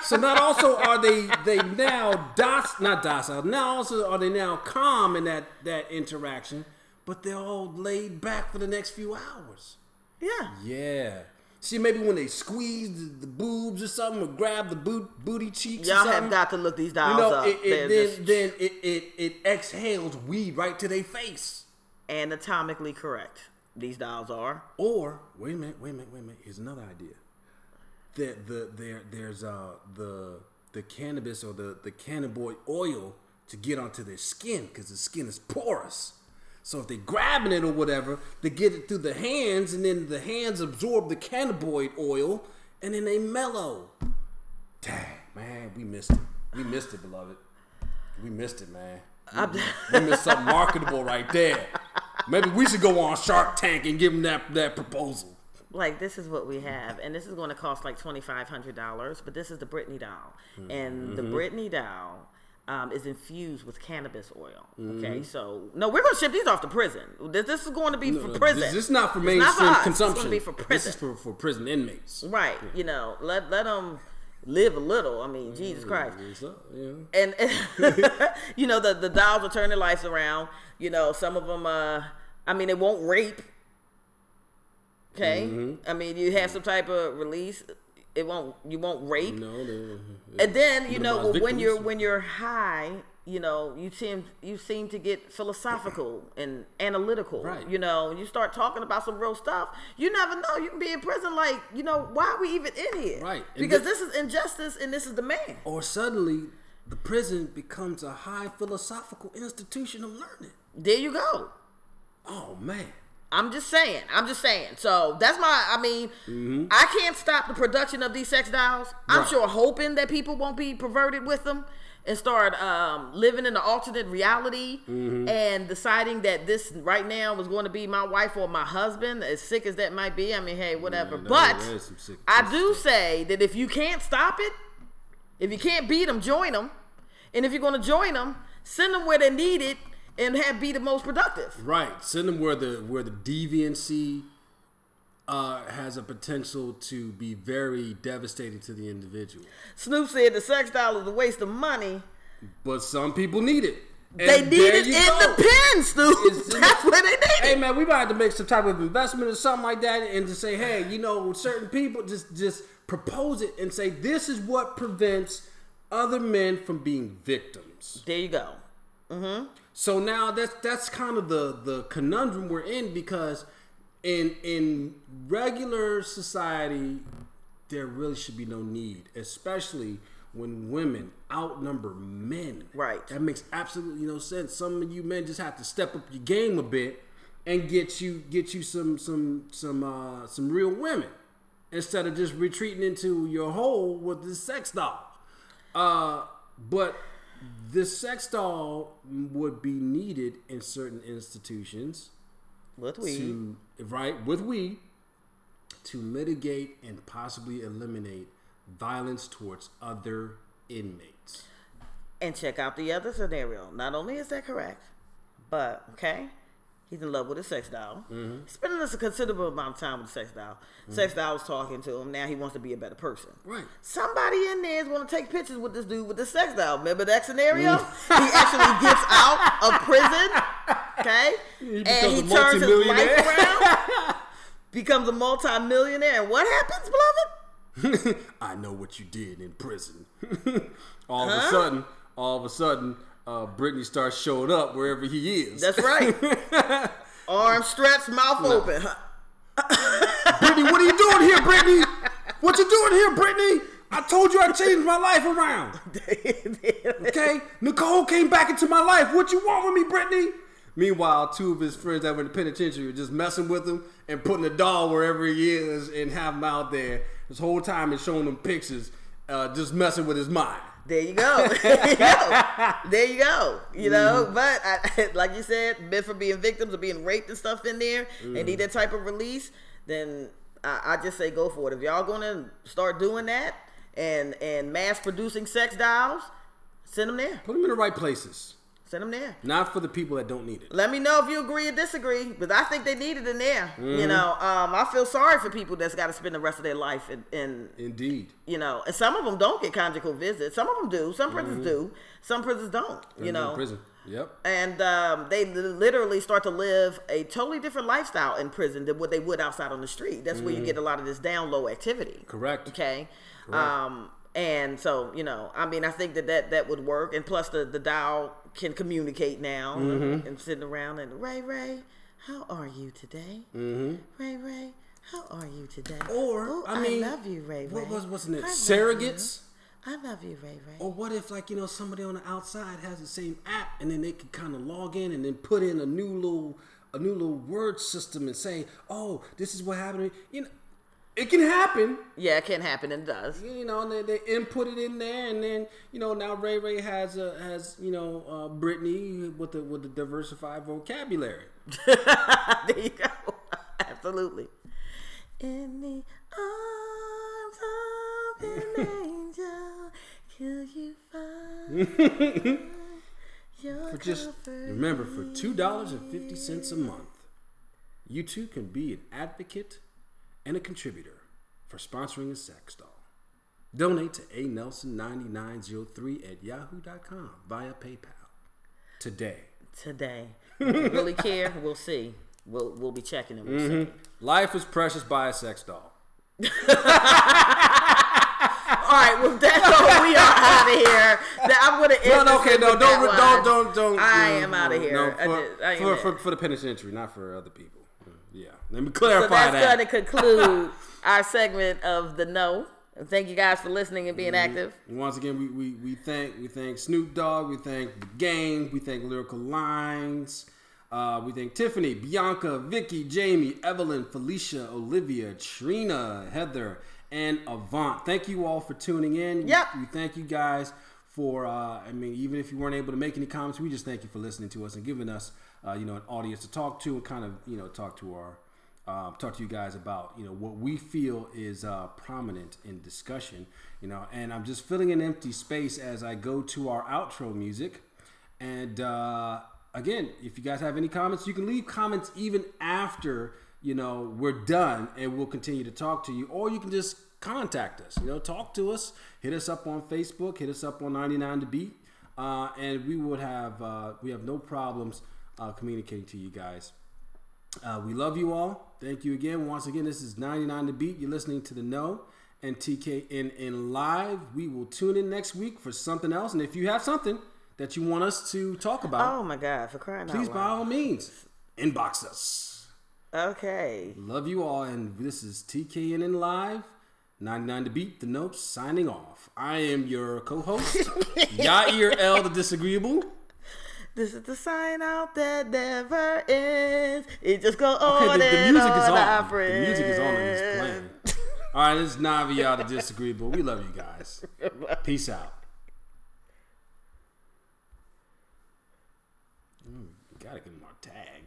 So not also are they now not docile. Now also are they now calm in that interaction, but they're all laid back for the next few hours. Yeah. Yeah. See, maybe when they squeeze the boobs or something, or grab the booty cheeks. Y'all or something, have got to look these dolls up. Then it exhales weed right to their face. Anatomically correct. These dolls are. Or wait a minute. Here's another idea. There's the cannabis or the cannabinoid oil to get onto their skin because the skin is porous. So if they're grabbing it or whatever, they get it through the hands, and then the hands absorb the cannabinoid oil, and then they mellow. Dang, man, we missed it. We missed it, beloved. We missed it, man. We missed something marketable right there. Maybe we should go on Shark Tank and give them that proposal. Like, this is what we have, and this is going to cost like $2,500, but this is the Britney doll. And the Britney doll is infused with cannabis oil. Okay, so, no, we're going to ship these off to prison. This is going to be for prison. This is not for mainstream consumption. It's going to be for prison. This is for prison inmates. Right, you know, let them live a little. I mean, Jesus Christ. And you know, the dolls will turn their lives around. You know, some of them, I mean, they won't rape. Okay, I mean, you have some type of release. You won't rape. No, and then you know when you're high, you know you seem to get philosophical and analytical. Right. You know, you start talking about some real stuff. You never know. You can be in prison. Like, you know, why are we even in here? Right. Because this is injustice and this is the man. Or suddenly the prison becomes a high philosophical institution of learning. There you go. Oh man. I'm just saying. So that's I I can't stop the production of these sex dolls. I'm sure hoping that people won't be perverted with them and start living in an alternate reality and deciding that this right now was going to be my wife or my husband, as sick as that might be. I mean, hey, whatever. But I do say that if you can't stop it, if you can't beat them, join them. And if you're going to join them, send them where they need it. And be the most productive. Right. Send them where the deviancy has a potential to be very devastating to the individual. Snoop said the sex doll is a waste of money. But some people need it. And they need it in the pen, Snoop. That's where they need it. Hey, man, we might have to make some type of investment or something like that and to say, hey, you know, certain people just propose it and say this is what prevents other men from being victims. There you go. So now that's kind of the conundrum we're in, because in regular society there really should be no need, especially when women outnumber men. Right. That makes absolutely no sense. Some of you men just have to step up your game a bit and get you some real women instead of just retreating into your hole with this sex doll. But this sex doll would be needed in certain institutions with weed, with weed, to mitigate and possibly eliminate violence towards other inmates. And check out the other scenario. Not only is that correct, but he's in love with a sex doll. He's spending a considerable amount of time with a sex doll. Sex doll was talking to him. Now he wants to be a better person. Right. Somebody in there is going to take pictures with this dude with the sex doll. Remember that scenario? He actually gets out of prison. And he turns his life around. Becomes a multi-millionaire. And what happens, beloved? I know what you did in prison. All of a sudden, Brittany starts showing up wherever he is. That's right. Arms stretched, mouth open. Brittany, what are you doing here, Brittany? What you doing here, Brittany? I told you I changed my life around. Okay? Nicole came back into my life. What you want with me, Brittany? Meanwhile, two of his friends that were in the penitentiary were just messing with him and putting a doll wherever he is and have him out there this whole time and showing him pictures, just messing with his mind. There you go. There you go. You know, but like you said, men for being victims of being raped and stuff in there and need that type of release, then I just say go for it. If y'all going to start doing that and mass producing sex dolls, send them there. Put them in the right places. Send them there. Not for the people that don't need it. Let me know if you agree or disagree, because I think they need it in there. You know, I feel sorry for people that's got to spend the rest of their life in Indeed. You know, and some of them don't get conjugal visits. Some of them do. Some prisons do. Some prisons don't. You know, prison. Yep. And they literally start to live a totally different lifestyle in prison than what they would outside on the street. That's where you get a lot of this down low activity. Correct. Okay. Correct. And so, you know, I mean, I think that would work. And plus the dial can communicate now and sitting around and Ray, how are you today? Ray, how are you today? Or, ooh, I mean, love you, Ray. What's in it? Surrogates? I love you, Ray. Or what if, like, you know, somebody on the outside has the same app and then they can kind of log in and then put in a new little word system and say, oh, this is what happened to me. You know, it can happen. Yeah, it can happen, and it does. You know, and they input it in there, and then, you know, now Ray has Brittany with the diversified vocabulary. There you go. Absolutely. In the arms of an angel, will you find your remember, for $2.50 a month, you too can be an advocate and a contributor for sponsoring a sex doll. Donate to anelson9903@yahoo.com via PayPal today. If you really care, we'll see. We'll be checking it. We'll see. Life is precious. Buy a sex doll. All right, with that note, we are out of here. I'm going to end don't. I am out of here. For the penitentiary, not for other people. Yeah, let me clarify that. So that's going to conclude our segment of The No. And thank you guys for listening and being active. And once again, we thank Snoop Dogg, we thank The Game, we thank Lyrical Lines, we thank Tiffany, Bianca, Vicky, Jamie, Evelyn, Felicia, Olivia, Trina, Heather, and Avant. Thank you all for tuning in. Yep. We thank you guys for, even if you weren't able to make any comments, we just thank you for listening to us and giving us, an audience to talk to and kind of, talk to you guys about, what we feel is prominent in discussion, and I'm just filling an empty space as I go to our outro music. And again, if you guys have any comments, you can leave comments even after, we're done, and we'll continue to talk to you, or you can just contact us, talk to us, hit us up on Facebook, hit us up on 99 to Beat, and we have no problems communicating to you guys. We love you all. Thank you again. Once again, this is 99 to Beat. You're listening to The No and TKNN Live. We will tune in next week for something else. And if you have something that you want us to talk about, oh my God, for crying out loud, please, by all means, inbox us. Okay. Love you all. And this is TKNN Live, 99 to Beat, The No, signing off. I am your co-host, Yair L. the Disagreeable. This is the sign out that never ends. It just goes on the and music is on, on. friend. The music is on and it's playing. All right, this is Navi out the Disagreeable. We love you guys. Peace out. Gotta give him our tag.